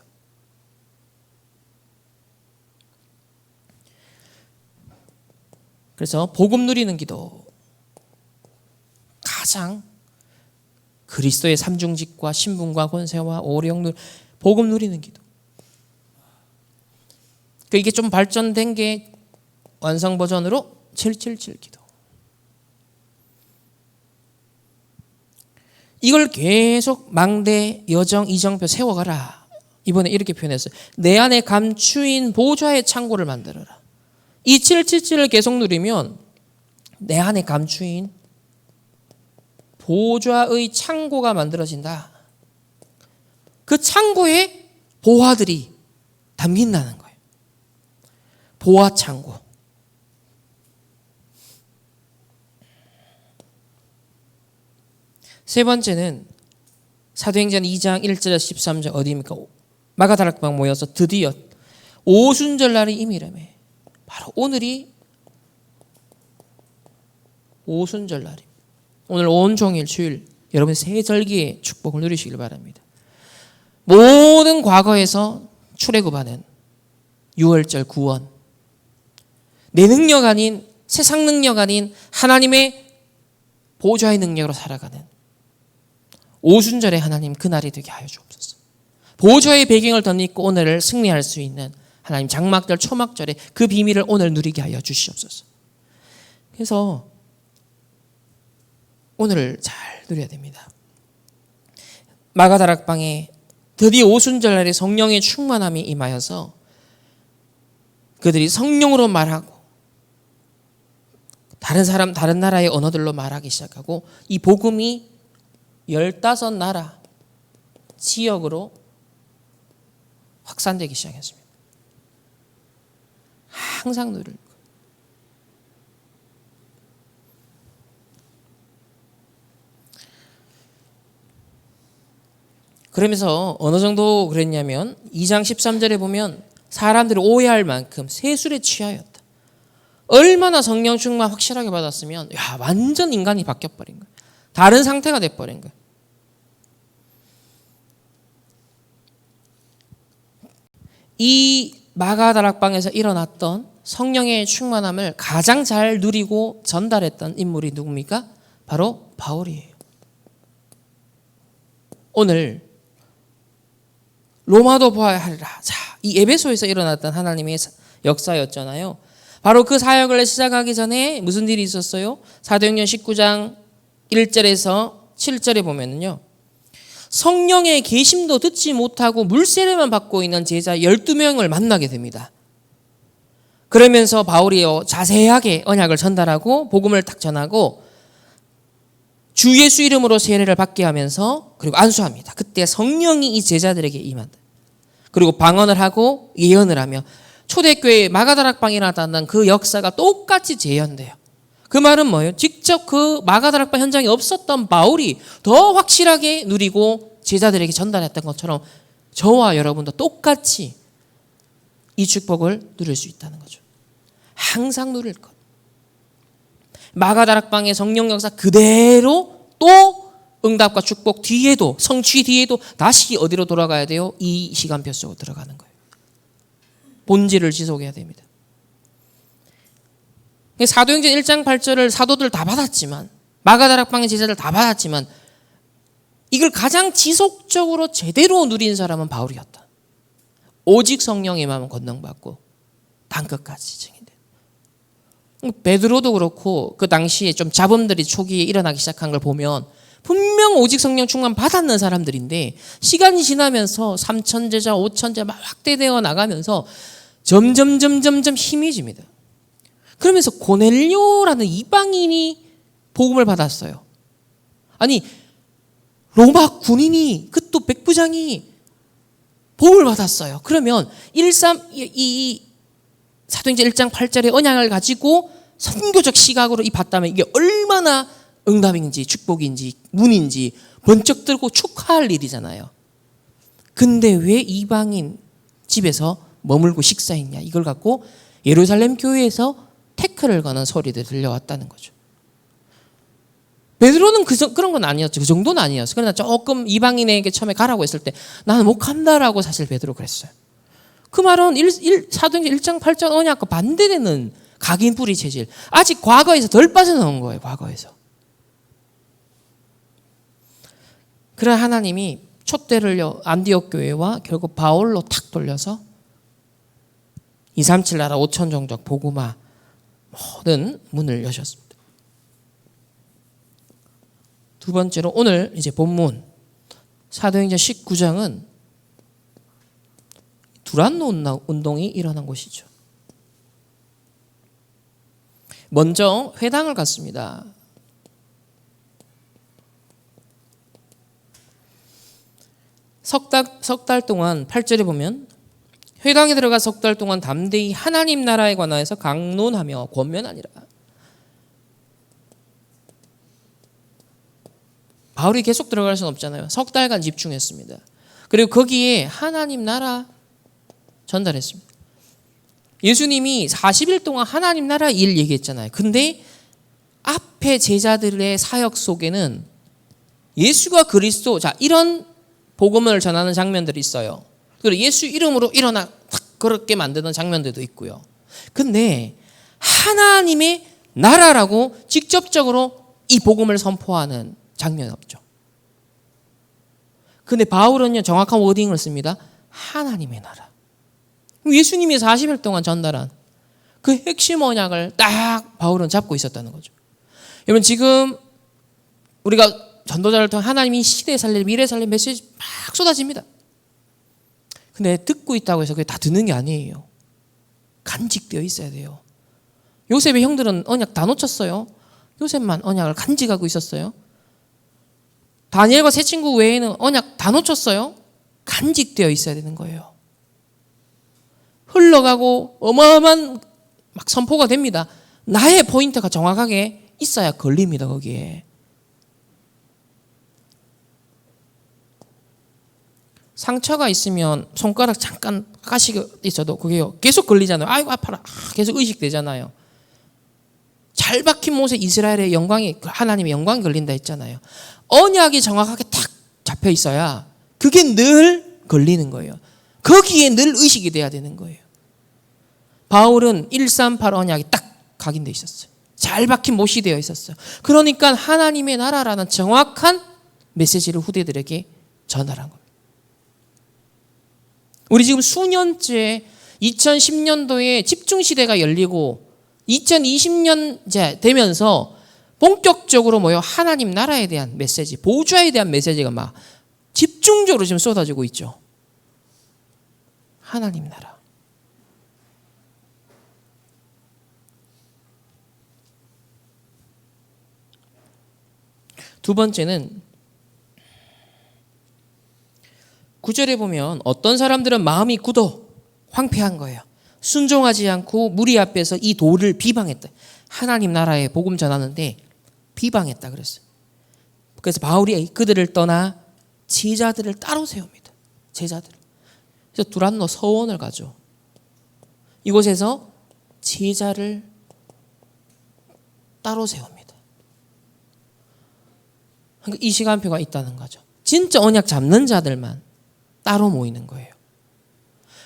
그래서 복음 누리는 기도, 가장 그리스도의 삼중직과 신분과 권세와 오령 복음 누리는 기도. 이게 좀 발전된 게 완성 버전으로 777 기도. 이걸 계속 망대, 여정, 이정표 세워가라. 이번에 이렇게 표현했어요. 내 안에 감추인 보좌의 창고를 만들어라. 이 777을 계속 누리면 내 안에 감추인 보좌의 창고가 만들어진다. 그 창고에 보화들이 담긴다는 거예요. 보화 창고. 세 번째는 사도행전 2장 1절에서 13절 어디입니까? 마가다락방 모여서 드디어 오순절날이 임이라며. 바로 오늘이 오순절날입니다. 오늘 온종일 주일 여러분 세 절기의 축복을 누리시길 바랍니다. 모든 과거에서 출애굽하는 6월절 구원, 내 능력 아닌 세상 능력 아닌 하나님의 보좌의 능력으로 살아가는 오순절의 하나님 그날이 되게 하여 주옵소서. 보좌의 배경을 덧입고 오늘을 승리할 수 있는 하나님 장막절 초막절에 그 비밀을 오늘 누리게 하여 주시옵소서. 그래서 오늘을 잘 누려야 됩니다. 마가다락방에 드디어 오순절날에 성령의 충만함이 임하여서 그들이 성령으로 말하고 다른 나라의 언어들로 말하기 시작하고 이 복음이 15나라 지역으로 확산되기 시작했습니다. 항상 누릴 것. 그러면서 어느 정도 그랬냐면 2장 13절에 보면 사람들이 오해할 만큼 세술에 취하였다. 얼마나 성령 충만 확실하게 받았으면 완전 인간이 바뀌어버린 거예요. 다른 상태가 돼버린 거예요. 이 마가다락방에서 일어났던 성령의 충만함을 가장 잘 누리고 전달했던 인물이 누굽니까? 바로 바울이에요. 오늘 로마도 보아야 하리라. 이 에베소에서 일어났던 하나님의 역사였잖아요. 바로 그 사역을 시작하기 전에 무슨 일이 있었어요? 사도행전 19장 1절에서 7절에 보면은요. 성령의 계심도 듣지 못하고 물세례만 받고 있는 제자 12명을 만나게 됩니다. 그러면서 바울이 자세하게 언약을 전달하고 복음을 딱 전하고 주 예수 이름으로 세례를 받게 하면서 그리고 안수합니다. 그때 성령이 이 제자들에게 임한다. 그리고 방언을 하고 예언을 하며 초대교회 마가다락방에 일어났던 그 역사가 똑같이 재현돼요. 그 말은 뭐예요? 직접 그 마가다락방 현장에 없었던 바울이 더 확실하게 누리고 제자들에게 전달했던 것처럼 저와 여러분도 똑같이 이 축복을 누릴 수 있다는 거죠. 항상 누릴 것. 마가다락방의 성령 역사 그대로 또 응답과 축복 뒤에도, 성취 뒤에도 다시 어디로 돌아가야 돼요? 이 시간표 속으로 들어가는 거예요. 본질을 지속해야 됩니다. 사도행전 1장 8절을 사도들 다 받았지만, 마가다락방의 제자들 다 받았지만, 이걸 가장 지속적으로 제대로 누린 사람은 바울이었다. 오직 성령의 마음은 권능받고 단끝까지 증인된. 베드로도 그렇고 그 당시에 좀 잡음들이 초기에 일어나기 시작한 걸 보면 분명 오직 성령 충만 받았는 사람들인데, 시간이 지나면서 3천 제자, 5천 제자 막 확대되어 나가면서 점점 힘이 집니다. 그러면서 고넬료라는 이방인이 복음을 받았어요. 아니, 로마 군인이, 그것도 백부장이 복음을 받았어요. 그러면 사도행전 1장 8절의 언약을 가지고 선교적 시각으로 봤다면 이게 얼마나 응답인지 축복인지 문인지 번쩍 들고 축하할 일이잖아요. 근데 왜 이방인 집에서 머물고 식사했냐, 이걸 갖고 예루살렘 교회에서 태클을 거는 소리들이 들려왔다는 거죠. 베드로는 그런 건 아니었죠. 그 정도는 아니었어요. 그러나 조금 이방인에게 처음에 가라고 했을 때 나는 못 간다라고 사실 베드로 그랬어요. 그 말은 사도행전 1장 8절 언약과 반대되는 각인 뿌리 체질. 아직 과거에서 덜 빠져나온 거예요. 과거에서. 그런 하나님이 촛대를 안디옥 교회와 결국 바울로 탁 돌려서 237 나라 5천 종족 복음화 모든 문을 여셨습니다. 두 번째로 오늘 이제 본문 사도행전 19장은 두란노 운동이 일어난 곳이죠. 먼저 회당을 갔습니다. 석 달 동안 8절에 보면 회당에 들어가 석 달 동안 담대히 하나님 나라에 관하여서 강론하며 권면하니라. 바울이 계속 들어갈 수는 없잖아요. 석 달간 집중했습니다. 그리고 거기에 하나님 나라 전달했습니다. 예수님이 40일 동안 하나님 나라 일 얘기했잖아요. 근데 앞에 제자들의 사역 속에는 예수가 그리스도, 자, 이런 복음을 전하는 장면들이 있어요. 그리고 예수 이름으로 일어나 탁 그렇게 만드는 장면들도 있고요. 근데 하나님의 나라라고 직접적으로 이 복음을 선포하는 장면이 없죠. 근데 바울은요, 정확한 워딩을 씁니다. 하나님의 나라. 예수님이 40일 동안 전달한 그 핵심 언약을 딱 바울은 잡고 있었다는 거죠. 여러분, 지금 우리가 전도자를 통해 하나님이 시대에 살릴, 미래에 살릴 메시지 막 쏟아집니다. 근데 듣고 있다고 해서 그게 다 듣는 게 아니에요. 간직되어 있어야 돼요. 요셉의 형들은 언약 다 놓쳤어요. 요셉만 언약을 간직하고 있었어요. 다니엘과 세 친구 외에는 언약 다 놓쳤어요. 간직되어 있어야 되는 거예요. 흘러가고 어마어마한 막 선포가 됩니다. 나의 포인트가 정확하게 있어야 걸립니다. 거기에. 상처가 있으면 손가락 잠깐 가시가 있어도 그게 계속 걸리잖아요. 아이고 아파라. 계속 의식되잖아요. 잘 박힌 못에 이스라엘의 영광이, 하나님의 영광이 걸린다 했잖아요. 언약이 정확하게 탁 잡혀 있어야 그게 늘 걸리는 거예요. 거기에 늘 의식이 돼야 되는 거예요. 바울은 138 언약이 딱 각인되어 있었어요. 잘 박힌 못이 되어 있었어요. 그러니까 하나님의 나라라는 정확한 메시지를 후대들에게 전달한 겁니다. 우리 지금 수년째 2010년도에 집중시대가 열리고 2020년째 되면서 본격적으로 하나님 나라에 대한 메시지, 보좌에 대한 메시지가 막 집중적으로 지금 쏟아지고 있죠. 하나님 나라. 두 번째는 9절에 보면 어떤 사람들은 마음이 굳어 황폐한 거예요. 순종하지 않고 무리 앞에서 이 도를 비방했다. 하나님 나라에 복음 전하는데 비방했다 그랬어요. 그래서 바울이 그들을 떠나 제자들을 따로 세웁니다. 제자들을. 그래서 두란노 서원을 가죠. 이곳에서 제자를 따로 세웁니다. 그러니까 이 시간표가 있다는 거죠. 진짜 언약 잡는 자들만 따로 모이는 거예요.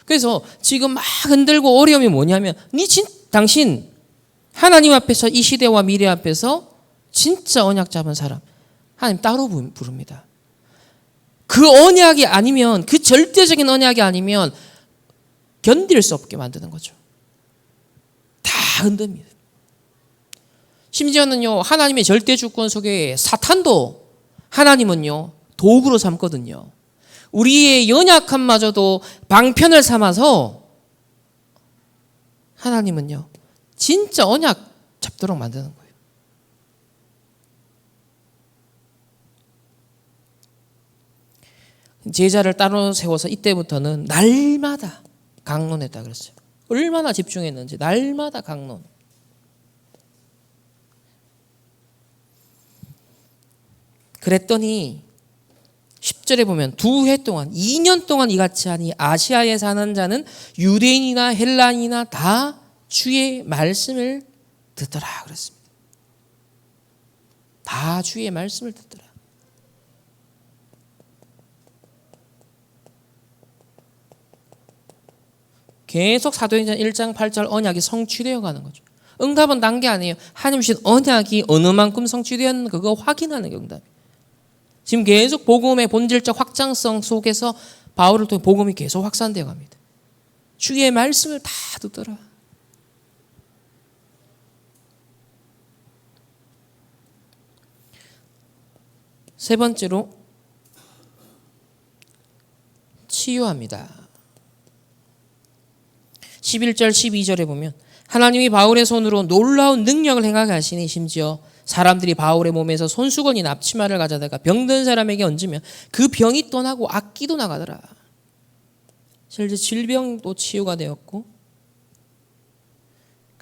그래서 지금 막 흔들고 어려움이 뭐냐면 당신 하나님 앞에서 이 시대와 미래 앞에서 진짜 언약 잡은 사람 하나님 따로 부릅니다. 그 언약이 아니면 그 절대적인 언약이 아니면 견딜 수 없게 만드는 거죠. 다 흔듭니다. 심지어는요 하나님의 절대 주권 속에 사탄도 하나님은요 도구로 삼거든요. 우리의 연약함마저도 방편을 삼아서 하나님은요 진짜 언약 잡도록 만드는 거예요. 제자를 따로 세워서 이때부터는 날마다 강론했다 그랬어요. 얼마나 집중했는지 날마다 강론. 그랬더니 10절에 보면 2해 동안 2년 동안 이같이 하니 아시아에 사는 자는 유대인이나 헬라인이나 다 주의 말씀을 듣더라 그랬습니다. 다 주의 말씀을 듣더라. 계속 사도행전 1장 8절 언약이 성취되어 가는 거죠. 응답은 단계 아니에요. 하나님 주신 언약이 어느 만큼 성취되었는가 그거 확인하는 게 응답이에요. 지금 계속 복음의 본질적 확장성 속에서 바울을 통해 복음이 계속 확산되어 갑니다. 주의 말씀을 다 듣더라. 세 번째로 치유합니다. 11절 12절에 보면 하나님이 바울의 손으로 놀라운 능력을 행하게 하시니 심지어 사람들이 바울의 몸에서 손수건이나 앞치마를 가져다가 병든 사람에게 얹으면 그 병이 떠나고 악기도 나가더라. 실제 질병도 치유가 되었고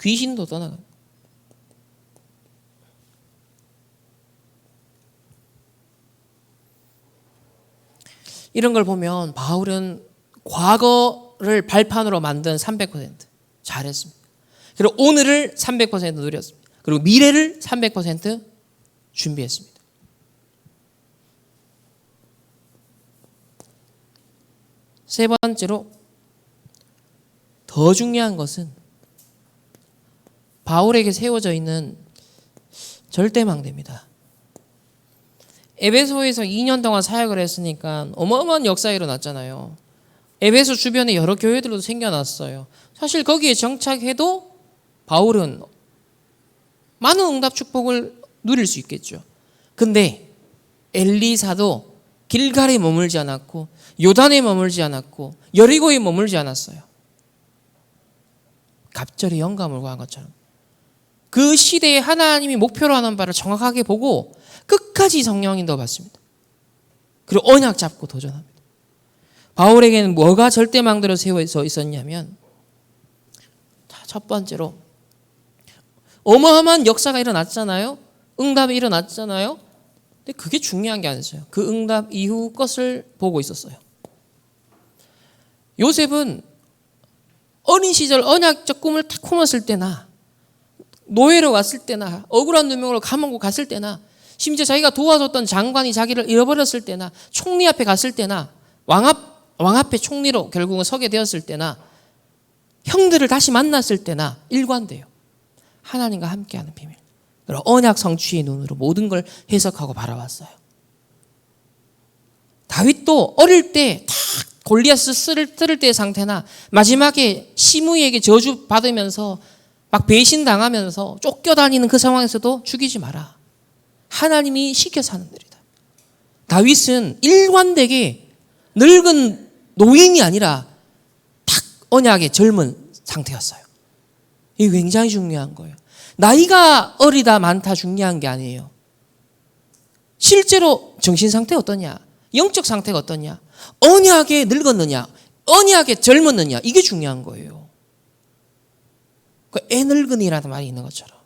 귀신도 떠나가. 이런 걸 보면 바울은 과거를 발판으로 만든 300% 잘했습니다. 그리고 오늘을 300% 누렸습니다. 그리고 미래를 300% 준비했습니다. 세 번째로 더 중요한 것은 바울에게 세워져 있는 절대망대입니다. 에베소에서 2년 동안 사역을 했으니까 어마어마한 역사가 일어났잖아요. 에베소 주변에 여러 교회들도 생겨났어요. 사실 거기에 정착해도 바울은 많은 응답 축복을 누릴 수 있겠죠. 근데 엘리사도 길갈에 머물지 않았고 요단에 머물지 않았고 여리고에 머물지 않았어요. 갑절에 영감을 구한 것처럼 그 시대에 하나님이 목표로 하는 바를 정확하게 보고 끝까지 성령 인도 받습니다. 그리고 언약 잡고 도전합니다. 바울에게는 뭐가 절대망대로 세워져 있었냐면 첫 번째로 어마어마한 역사가 일어났잖아요. 응답이 일어났잖아요. 근데 그게 중요한 게 아니었어요. 그 응답 이후 것을 보고 있었어요. 요셉은 어린 시절 언약적 꿈을 탁 품었을 때나 노예로 갔을 때나 억울한 누명으로 감옥으로 갔을 때나 심지어 자기가 도와줬던 장관이 자기를 잃어버렸을 때나 총리 앞에 갔을 때나 왕 앞에 총리로 결국은 서게 되었을 때나 형들을 다시 만났을 때나 일관돼요. 하나님과 함께하는 비밀. 언약 성취의 눈으로 모든 걸 해석하고 바라봤어요. 다윗도 어릴 때 다 골리앗을 뜰 때의 상태나 마지막에 시므이에게 저주 받으면서 막 배신당하면서 쫓겨다니는 그 상황에서도 죽이지 마라. 하나님이 시켜서 하는 일이다. 다윗은 일관되게 늙은 노인이 아니라 딱 언약의 젊은 상태였어요. 이게 굉장히 중요한 거예요. 나이가 어리다 많다 중요한 게 아니에요. 실제로 정신 상태 어떠냐? 영적 상태가 어떠냐? 언약에 늙었느냐? 언약에 젊었느냐? 이게 중요한 거예요. 그 애늙은이라는 말이 있는 것처럼.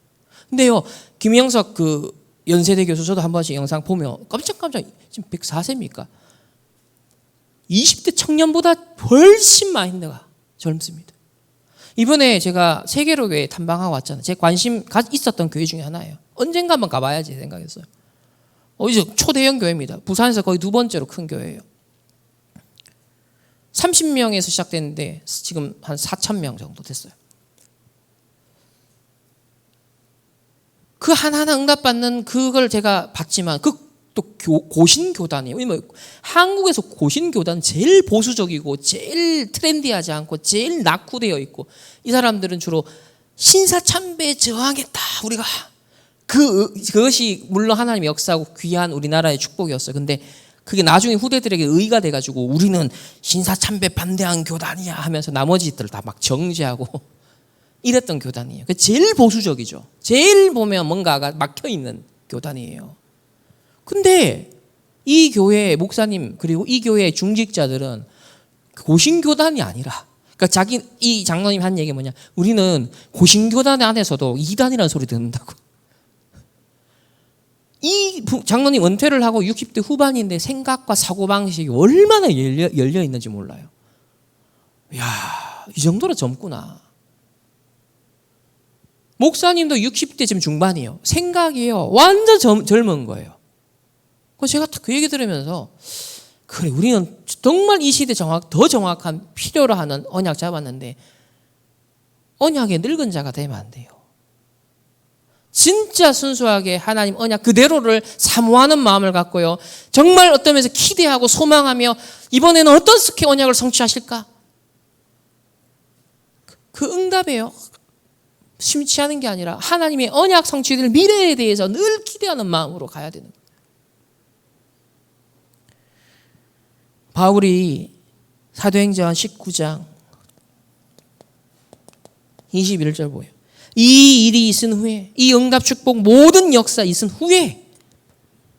근데요, 김영석 그 연세대 교수 저도 한 번씩 영상 보면 깜짝깜짝 지금 104세입니까? 20대 청년보다 훨씬 마인드가 젊습니다. 이번에 제가 세계로 교회 탐방하고 왔잖아요. 제 관심 있었던 교회 중에 하나예요. 언젠가 한번 가봐야지 생각했어요. 이제 초대형 교회입니다. 부산에서 거의 두 번째로 큰 교회예요. 30명에서 시작됐는데 지금 한 4,000명 정도 됐어요. 그 하나하나 응답받는 그걸 제가 봤지만 또 고신교단이에요. 한국에서 고신교단 제일 보수적이고 제일 트렌디하지 않고 제일 낙후되어 있고, 이 사람들은 주로 신사참배에 저항했다. 우리가 그것이 물론 하나님의 역사하고 귀한 우리나라의 축복이었어요. 근데 그게 나중에 후대들에게 의의가 돼가지고 우리는 신사참배 반대한 교단이야 하면서 나머지들 다 막 정죄하고 이랬던 교단이에요. 제일 보수적이죠. 제일 보면 뭔가가 막혀있는 교단이에요. 근데 이 교회의 목사님 그리고 이 교회의 중직자들은 고신교단이 아니라, 그러니까 이 장로님 한 얘기 뭐냐, 우리는 고신교단 안에서도 이단이라는 소리 듣는다고. 이 장로님 은퇴를 하고 60대 후반인데 생각과 사고방식이 얼마나 열려 있는지 몰라요. 이야, 이 정도로 젊구나. 목사님도 60대 지금 중반이에요. 생각이에요. 완전 젊은 거예요. 그래서 제가 그 얘기 들으면서, 그래, 우리는 정말 이 시대 더 정확한 필요로 하는 언약 잡았는데 언약에 늙은 자가 되면 안 돼요. 진짜 순수하게 하나님 언약 그대로를 사모하는 마음을 갖고요, 정말 어떤 면에서 기대하고 소망하며 이번에는 어떤 스케 언약을 성취하실까? 그 응답이에요. 심취하는 게 아니라 하나님의 언약 성취될 미래에 대해서 늘 기대하는 마음으로 가야 되는 거예요. 바울이 사도행전 19장 21절 보여요. 이 일이 있은 후에, 이 응답 축복 모든 역사 있은 후에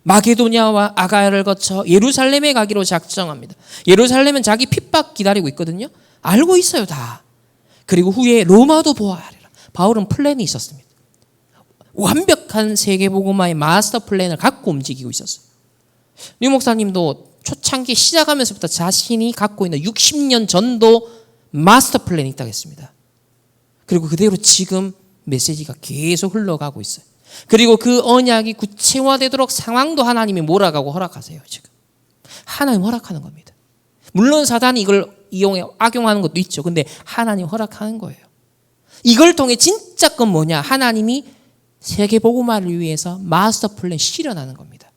마게도냐와 아가야를 거쳐 예루살렘에 가기로 작정합니다. 예루살렘은 자기 핍박 기다리고 있거든요. 알고 있어요, 다. 그리고 후에 로마도 보아야 하리라. 바울은 플랜이 있었습니다. 완벽한 세계복음화의 마스터 플랜을 갖고 움직이고 있었어요. 류 목사님도 초창기 시작하면서부터 자신이 갖고 있는 60년 전도 마스터 플랜이 있다고 했습니다. 그리고 그대로 지금 메시지가 계속 흘러가고 있어요. 그리고 그 언약이 구체화되도록 상황도 하나님이 몰아가고 허락하세요. 지금 하나님 허락하는 겁니다. 물론 사단이 이걸 이용해 악용하는 것도 있죠. 근데 하나님 허락하는 거예요. 이걸 통해 진짜 건 뭐냐, 하나님이 세계복음화를 위해서 마스터 플랜 실현하는 겁니다.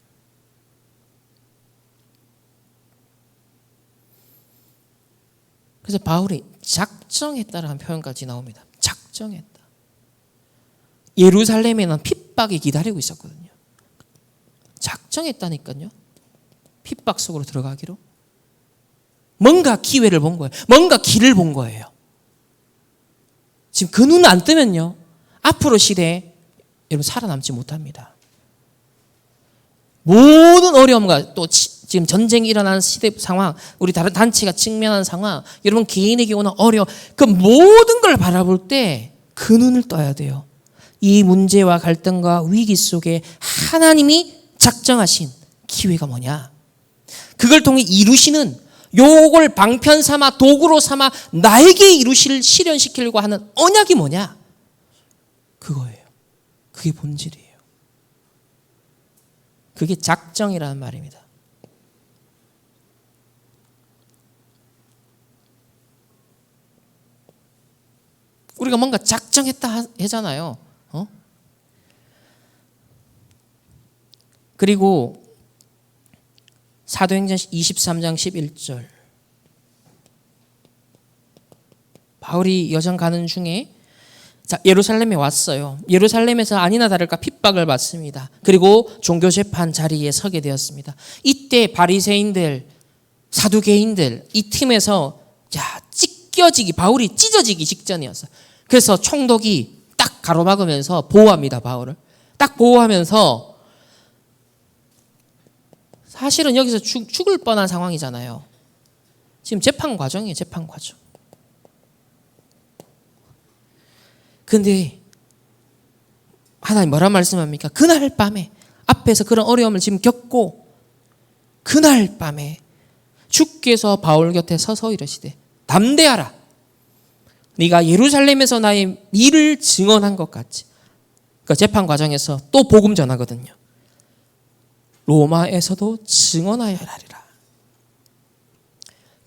그래서 바울이 작정했다라는 표현까지 나옵니다. 작정했다. 예루살렘에는 핍박이 기다리고 있었거든요. 작정했다니까요. 핍박 속으로 들어가기로. 뭔가 기회를 본 거예요. 뭔가 길을 본 거예요. 지금 그 눈 안 뜨면요, 앞으로 시대에 여러분 살아남지 못합니다. 모든 어려움과 또 지금 전쟁이 일어나는 시대 상황, 우리 다른 단체가 직면하는 상황, 여러분 개인에게 오는 어려움, 그 모든 걸 바라볼 때 그 눈을 떠야 돼요. 이 문제와 갈등과 위기 속에 하나님이 작정하신 기회가 뭐냐, 그걸 통해 이루시는, 요걸 방편 삼아 도구로 삼아 나에게 실현시키려고 하는 언약이 뭐냐, 그거예요. 그게 본질이에요. 그게 작정이라는 말입니다. 우리가 뭔가 작정했다 하잖아요. 그리고 사도행전 23장 11절, 바울이 여정 가는 중에 예루살렘에 왔어요. 예루살렘에서 아니나 다를까 핍박을 받습니다. 그리고 종교재판 자리에 서게 되었습니다. 이때 바리새인들, 사두개인들 이 팀에서 바울이 찢어지기 직전이었어요. 그래서 총독이 딱 가로막으면서 보호합니다. 바울을 딱 보호하면서, 사실은 여기서 죽을 뻔한 상황이잖아요. 지금 재판 과정이에요. 재판 과정. 근데 하나님 뭐라 말씀합니까? 그날 밤에, 앞에서 그런 어려움을 지금 겪고 그날 밤에 주께서 바울 곁에 서서 이르시되 담대하라, 네가 예루살렘에서 나의 일을 증언한 것 같이. 그러니까 재판 과정에서 또 복음 전하거든요. 로마에서도 증언하여야 하리라.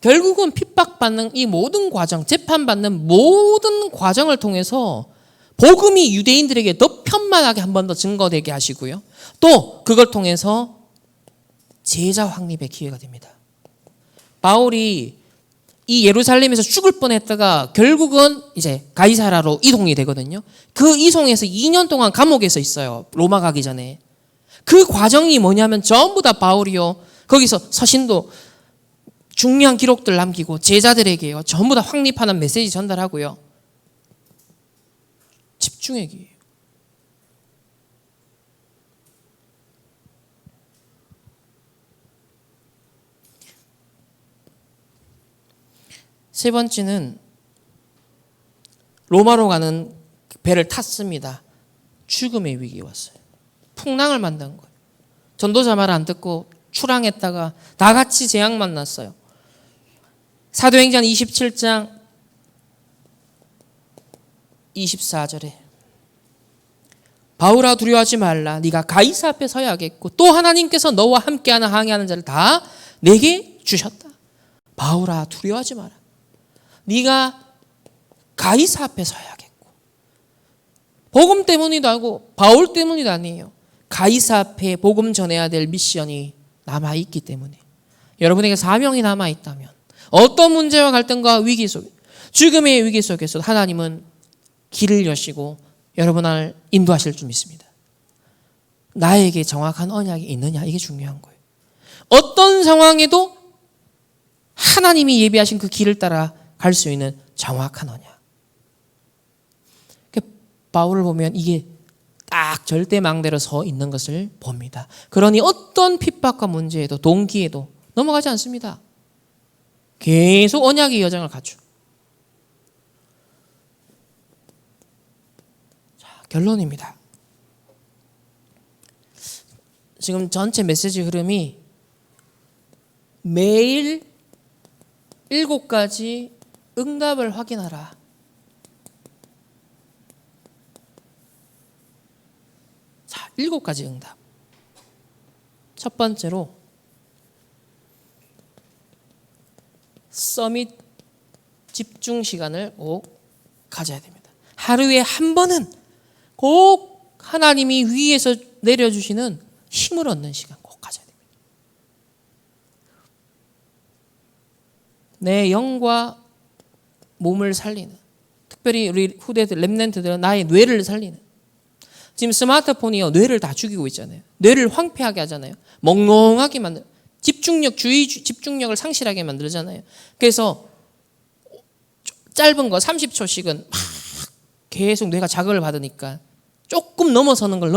결국은 핍박받는 이 모든 과정, 재판받는 모든 과정을 통해서 복음이 유대인들에게 더 편만하게 한 번 더 증거되게 하시고요. 또 그걸 통해서 제자 확립의 기회가 됩니다. 바울이 이 예루살렘에서 죽을 뻔했다가 결국은 이제 가이사라로 이동이 되거든요. 그 이송에서 2년 동안 감옥에서 있어요. 로마 가기 전에. 그 과정이 뭐냐면 전부 다 바울이요. 거기서 서신도 중요한 기록들 남기고 제자들에게요. 전부 다 확립하는 메시지 전달하고요. 집중의 기회예요. 세 번째는 로마로 가는 배를 탔습니다. 죽음의 위기가 왔어요. 풍랑을 만난 거예요. 전도자 말 안 듣고 출항했다가 다 같이 재앙 만났어요. 사도행전 27장 24절에 바울아 두려워하지 말라. 네가 가이사 앞에 서야겠고 또 하나님께서 너와 함께하는 항해하는 자를 다 내게 주셨다. 바울아 두려워하지 마라. 네가 가이사 앞에 서야겠고 복음 때문이도 아니고 바울 때문이도 아니에요. 가이사 앞에 복음 전해야 될 미션이 남아있기 때문에 여러분에게 사명이 남아있다면 어떤 문제와 갈등과 위기 속에 죽음의 위기 속에서 하나님은 길을 여시고 여러분을 인도하실 줄 믿습니다. 나에게 정확한 언약이 있느냐 이게 중요한 거예요. 어떤 상황에도 하나님이 예비하신 그 길을 따라 갈 수 있는 정확한 언약. 바울을 보면 이게 딱 절대망대로 서 있는 것을 봅니다. 그러니 어떤 핍박과 문제에도 동기에도 넘어가지 않습니다. 계속 언약의 여정을 갖추고. 자, 결론입니다. 지금 전체 메시지 흐름이 매일 7가지 응답을 확인하라. 자, 7가지 응답. 첫 번째로 서밋 집중 시간을 꼭 가져야 됩니다. 하루에 한 번은 꼭 하나님이 위에서 내려주시는 힘을 얻는 시간 꼭 가져야 됩니다. 내 영과 몸을 살리는, 특별히 우리 후대들, 렘넌트들은 나의 뇌를 살리는. 지금 스마트폰이요, 뇌를 다 죽이고 있잖아요. 뇌를 황폐하게 하잖아요. 멍멍하게 만들, 집중력을 상실하게 만들잖아요. 그래서 짧은 거 30초씩은 막 계속 뇌가 자극을 받으니까 조금 넘어서는 걸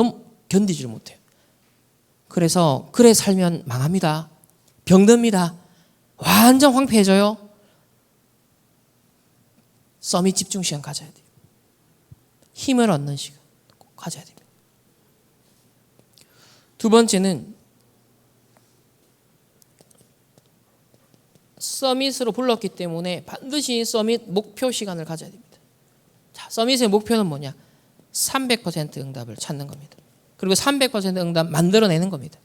견디지를 못해요. 그래서 그래 살면 망합니다. 병듭니다. 완전 황폐해져요. 서밋 집중 시간 가져야 돼요. 힘을 얻는 시간 꼭 가져야 됩니다. 두 번째는 서밋으로 불렀기 때문에 반드시 서밋 목표 시간을 가져야 됩니다. 자, 서밋의 목표는 뭐냐? 300% 응답을 찾는 겁니다. 그리고 300% 응답 만들어내는 겁니다.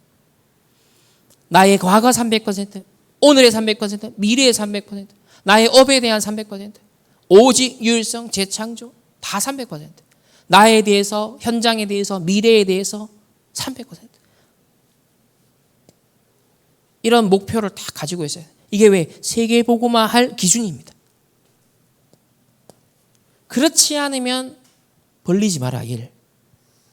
나의 과거 300%, 오늘의 300%, 미래의 300%, 나의 업에 대한 300%, 오직 유일성, 재창조 다 300%. 나에 대해서, 현장에 대해서, 미래에 대해서 300%. 이런 목표를 다 가지고 있어요. 이게 왜 세계보고만 할 기준입니다. 그렇지 않으면 벌리지 마라 일.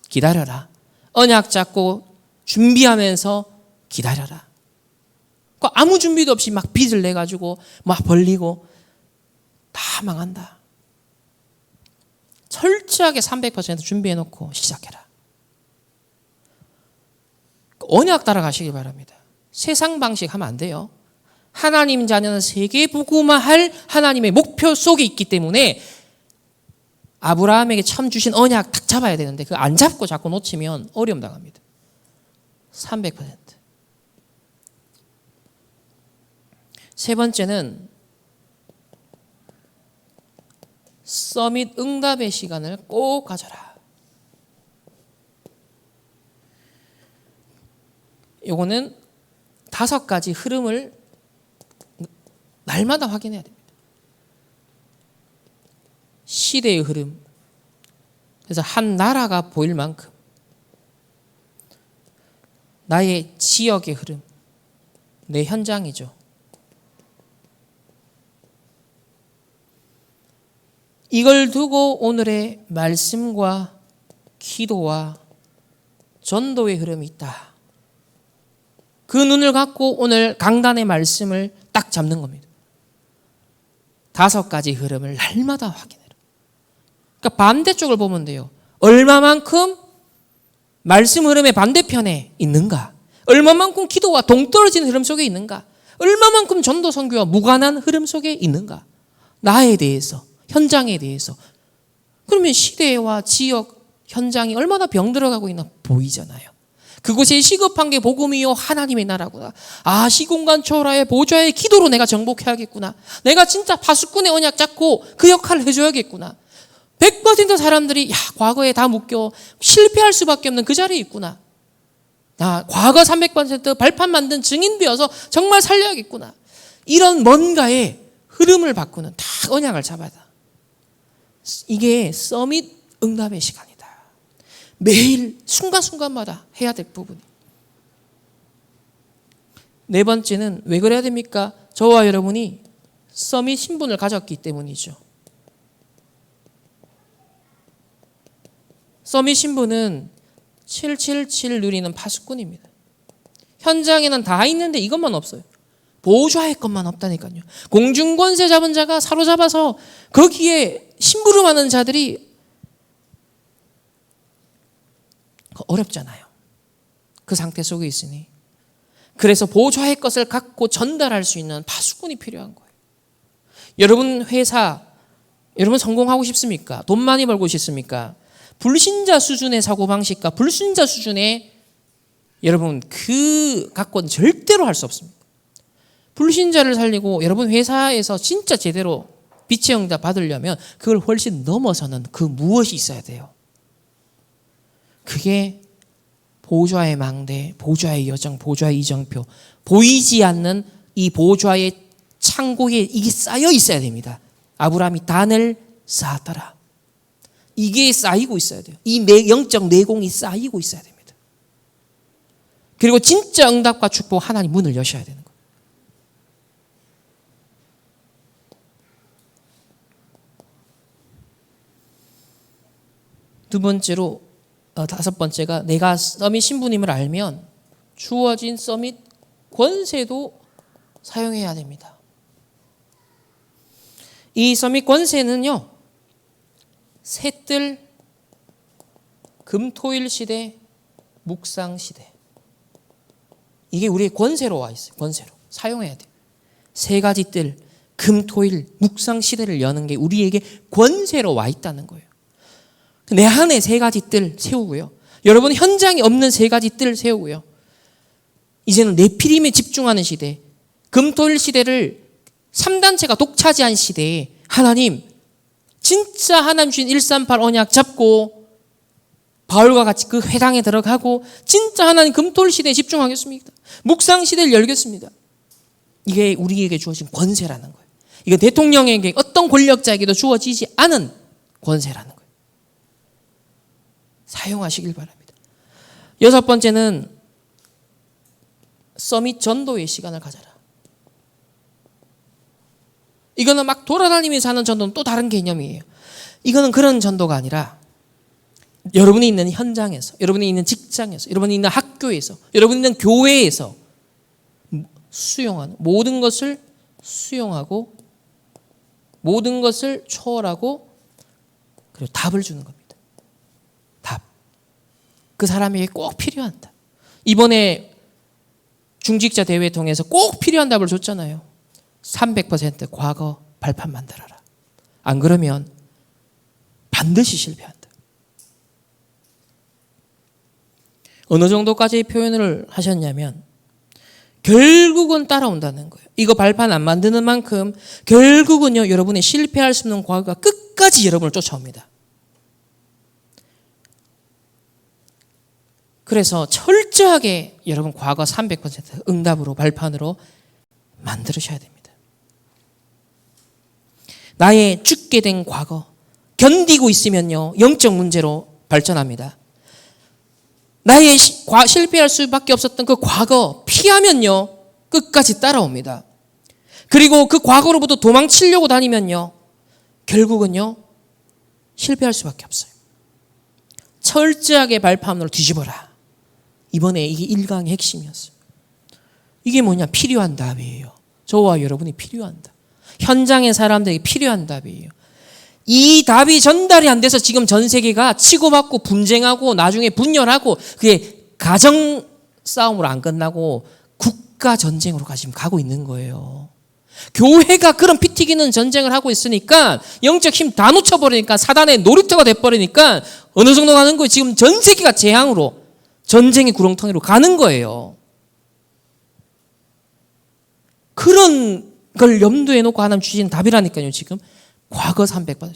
기다려라. 언약 잡고 준비하면서 기다려라. 아무 준비도 없이 막 빚을 내가지고 막 벌리고 다 망한다. 철저하게 300% 준비해놓고 시작해라. 언약 따라가시기 바랍니다. 세상 방식 하면 안 돼요. 하나님 자녀는 세계복음화 할 하나님의 목표 속에 있기 때문에 아브라함에게 처음 주신 언약 딱 잡아야 되는데 그거 안 잡고 자꾸 놓치면 어려움 당합니다. 300%. 세 번째는 서밋 응답의 시간을 꼭 가져라. 요거는 5가지 흐름을 날마다 확인해야 됩니다. 시대의 흐름. 그래서 한 나라가 보일 만큼 나의 지역의 흐름, 내 현장이죠. 이걸 두고 오늘의 말씀과 기도와 전도의 흐름이 있다. 그 눈을 갖고 오늘 강단의 말씀을 딱 잡는 겁니다. 5가지 흐름을 날마다 확인해라. 그러니까 반대쪽을 보면 돼요. 얼마만큼 말씀 흐름의 반대편에 있는가? 얼마만큼 기도와 동떨어지는 흐름 속에 있는가? 얼마만큼 전도 선교와 무관한 흐름 속에 있는가? 나에 대해서, 현장에 대해서. 그러면 시대와 지역, 현장이 얼마나 병들어가고 있나 보이잖아요. 그곳에 시급한 게 복음이요 하나님의 나라구나. 아, 시공간 초월하의 보좌의 기도로 내가 정복해야겠구나. 내가 진짜 파수꾼의 언약 잡고 그 역할을 해줘야겠구나. 100% 사람들이 과거에 다 묶여 실패할 수밖에 없는 그 자리에 있구나. 과거 300% 발판 만든 증인되어서 정말 살려야겠구나. 이런 뭔가의 흐름을 바꾸는 다 언약을 잡아야 돼. 이게 서밋 응답의 시간이다. 매일 순간순간마다 해야 될 부분이. 4번째는 왜 그래야 됩니까? 저와 여러분이 서밋 신분을 가졌기 때문이죠. 서밋 신분은 777 누리는 파수꾼입니다. 현장에는 다 있는데 이것만 없어요. 보좌의 것만 없다니까요. 공중권세 잡은 자가 사로잡아서 거기에 심부름하는 자들이 어렵잖아요. 그 상태 속에 있으니. 그래서 보좌의 것을 갖고 전달할 수 있는 파수꾼이 필요한 거예요. 여러분 회사, 여러분 성공하고 싶습니까? 돈 많이 벌고 싶습니까? 불신자 수준의 사고방식과 불신자 수준의 여러분 그 갖고는 절대로 할 수 없습니다. 불신자를 살리고 여러분 회사에서 진짜 제대로 빛의 응답 받으려면 그걸 훨씬 넘어서는 그 무엇이 있어야 돼요. 그게 보좌의 망대, 보좌의 여정, 보좌의 이정표, 보이지 않는 이 보좌의 창고에 이게 쌓여 있어야 됩니다. 아브라함이 단을 쌓았더라. 이게 쌓이고 있어야 돼요. 이 영적 내공이 쌓이고 있어야 됩니다. 그리고 진짜 응답과 축복 하나님 문을 여셔야 되는 거예요. 두 번째로 5번째가 내가 서밋 신부님을 알면 주어진 서밋 권세도 사용해야 됩니다. 이 서밋 권세는요. 셋들 금토일 시대, 묵상 시대. 이게 우리의 권세로 와 있어요. 권세로. 사용해야 돼요. 3가지 뜰, 금토일, 묵상 시대를 여는 게 우리에게 권세로 와 있다는 거예요. 내 안에 3가지 뜰 세우고요. 여러분 현장에 없는 3가지 뜰 세우고요. 이제는 네피림에 집중하는 시대, 금토일 시대를 3단체가 독차지한 시대에 하나님 진짜 하나님 주신 138 언약 잡고 바울과 같이 그 회당에 들어가고 진짜 하나님 금토일 시대에 집중하겠습니다. 묵상 시대를 열겠습니다. 이게 우리에게 주어진 권세라는 거예요. 이거 대통령에게 어떤 권력자에게도 주어지지 않은 권세라는 거예요. 사용하시길 바랍니다. 6번째는 서밋 전도의 시간을 가져라. 이거는 막 돌아다니면서 하는 전도는 또 다른 개념이에요. 이거는 그런 전도가 아니라 여러분이 있는 현장에서, 여러분이 있는 직장에서, 여러분이 있는 학교에서, 여러분이 있는 교회에서 수용하는 모든 것을 수용하고 모든 것을 초월하고 그리고 답을 주는 겁니다. 답. 그 사람에게 꼭 필요한 답. 이번에 중직자 대회 통해서 꼭 필요한 답을 줬잖아요. 300% 과거 발판 만들어라. 안 그러면 반드시 실패한다. 어느 정도까지 표현을 하셨냐면 결국은 따라온다는 거예요. 이거 발판 안 만드는 만큼 결국은요 여러분의 실패할 수 없는 과거가 끝까지 여러분을 쫓아옵니다. 그래서 철저하게 여러분 과거 300% 응답으로 발판으로 만들으셔야 됩니다. 나의 죽게 된 과거 견디고 있으면요 영적 문제로 발전합니다. 나의 실패할 수밖에 없었던 그 과거 피하면요 끝까지 따라옵니다. 그리고 그 과거로부터 도망치려고 다니면요 결국은요 실패할 수밖에 없어요. 철저하게 발판으로 뒤집어라. 이번에 이게 1강의 핵심이었어요. 이게 뭐냐? 필요한 답이에요. 저와 여러분이 필요한 답. 현장의 사람들에게 필요한 답이에요. 이 답이 전달이 안 돼서 지금 전 세계가 치고받고 분쟁하고 나중에 분열하고 그게 가정 싸움으로 안 끝나고 국가 전쟁으로 지금 가고 있는 거예요. 교회가 그런 피 튀기는 전쟁을 하고 있으니까 영적 힘 다 놓쳐버리니까 사단의 놀이터가 돼버리니까 어느 정도 가는 거예요. 지금 전 세계가 재앙으로 전쟁의 구렁텅이로 가는 거예요. 그런 걸 염두에 놓고 하나님 주신 답이라니까요. 지금 과거 300%,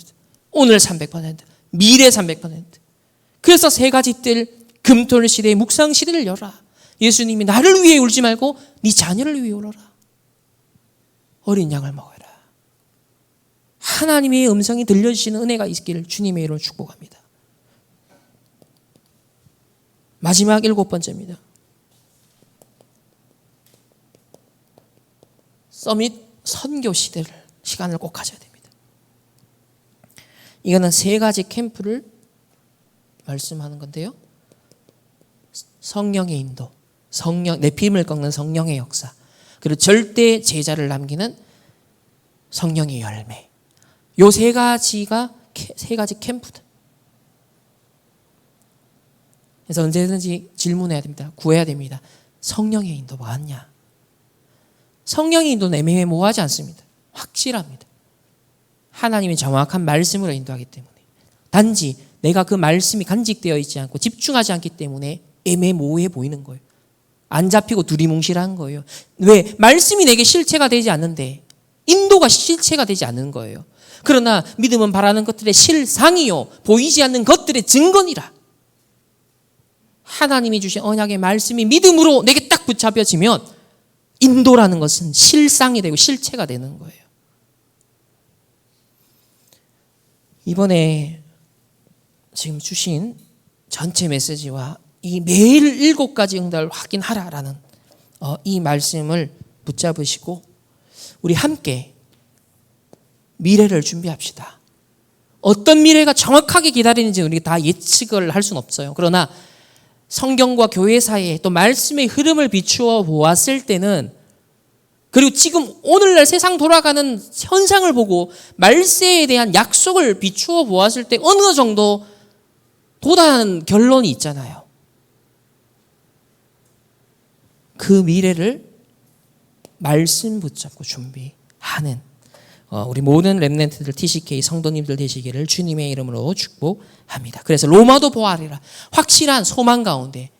오늘 300%, 미래 300%. 그래서 세 가지 뜰 금토일 시대의 묵상 시대를 열라. 예수님이 나를 위해 울지 말고 네 자녀를 위해 울어라. 어린 양을 먹어라. 하나님의 음성이 들려주시는 은혜가 있기를 주님의 이름으로 축복합니다. 마지막 7번째입니다. 서밋 선교 시간을 꼭 가져야 됩니다. 이거는 세 가지 캠프를 말씀하는 건데요. 성령의 인도, 내피임을 꺾는 성령의 역사, 그리고 절대 제자를 남기는 성령의 열매. 요 세 가지가 세 가지 캠프다. 그래서 언제든지 질문해야 됩니다. 구해야 됩니다. 성령의 인도 뭐냐? 성령의 인도는 애매모호하지 않습니다. 확실합니다. 하나님이 정확한 말씀으로 인도하기 때문에. 단지 내가 그 말씀이 간직되어 있지 않고 집중하지 않기 때문에 애매모호해 보이는 거예요. 안 잡히고 두리뭉실한 거예요. 왜? 말씀이 내게 실체가 되지 않는데 인도가 실체가 되지 않는 거예요. 그러나 믿음은 바라는 것들의 실상이요 보이지 않는 것들의 증거니라. 하나님이 주신 언약의 말씀이 믿음으로 내게 딱 붙잡혀지면 인도라는 것은 실상이 되고 실체가 되는 거예요. 이번에 지금 주신 전체 메시지와 이 매일 7가지 응답을 확인하라라는 이 말씀을 붙잡으시고 우리 함께 미래를 준비합시다. 어떤 미래가 정확하게 기다리는지 우리가 다 예측을 할 수는 없어요. 그러나 성경과 교회 사이에 또 말씀의 흐름을 비추어 보았을 때는 그리고 지금 오늘날 세상 돌아가는 현상을 보고 말세에 대한 약속을 비추어 보았을 때 어느 정도 도달하는 결론이 있잖아요. 그 미래를 말씀 붙잡고 준비하는 우리 모든 렘넌트들 TCK 성도님들 되시기를 주님의 이름으로 축복합니다. 그래서 로마도 보아리라. 확실한 소망 가운데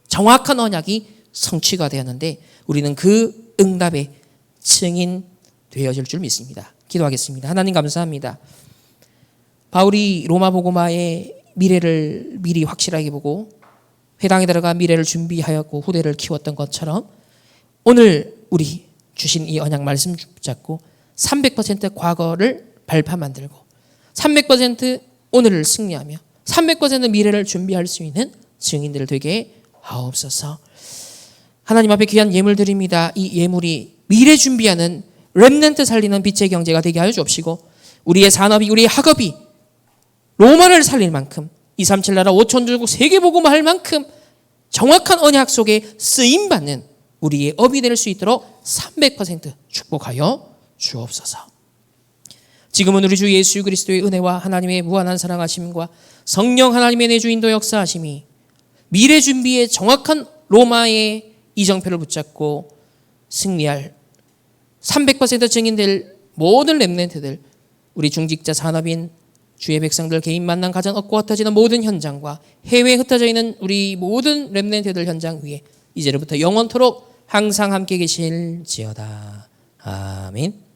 정확한 언약이 성취가 되었는데 우리는 그 응답의 증인 되어질 줄 믿습니다. 기도하겠습니다. 하나님 감사합니다. 바울이 로마 복음화의 미래를 미리 확실하게 보고 회당에 들어가 미래를 준비하였고 후대를 키웠던 것처럼 오늘 우리 주신 이 언약 말씀 붙잡고 300% 과거를 발판 만들고 300% 오늘을 승리하며 300% 미래를 준비할 수 있는 증인들 되게 하옵소서. 하나님 앞에 귀한 예물 드립니다. 이 예물이 미래 준비하는 렘넌트 살리는 빛의 경제가 되게 하여 주옵시고 우리의 산업이 우리의 학업이 로마를 살릴 만큼 237 나라 5천 줄국 세계복음화할 만큼 정확한 언약 속에 쓰임받는 우리의 업이 될 수 있도록 300% 축복하여 주옵소서. 지금은 우리 주 예수 그리스도의 은혜와 하나님의 무한한 사랑하심과 성령 하나님의 내주 인도 역사하심이 미래 준비의 정확한 로마의 이정표를 붙잡고 승리할 300% 증인될 모든 렘넌트들, 우리 중직자 산업인 주의 백성들 개인 만남 가정 얻고 흩어지는 모든 현장과 해외에 흩어져 있는 우리 모든 렘넌트들 현장 위에 이제로부터 영원토록 항상 함께 계실지어다. 아멘.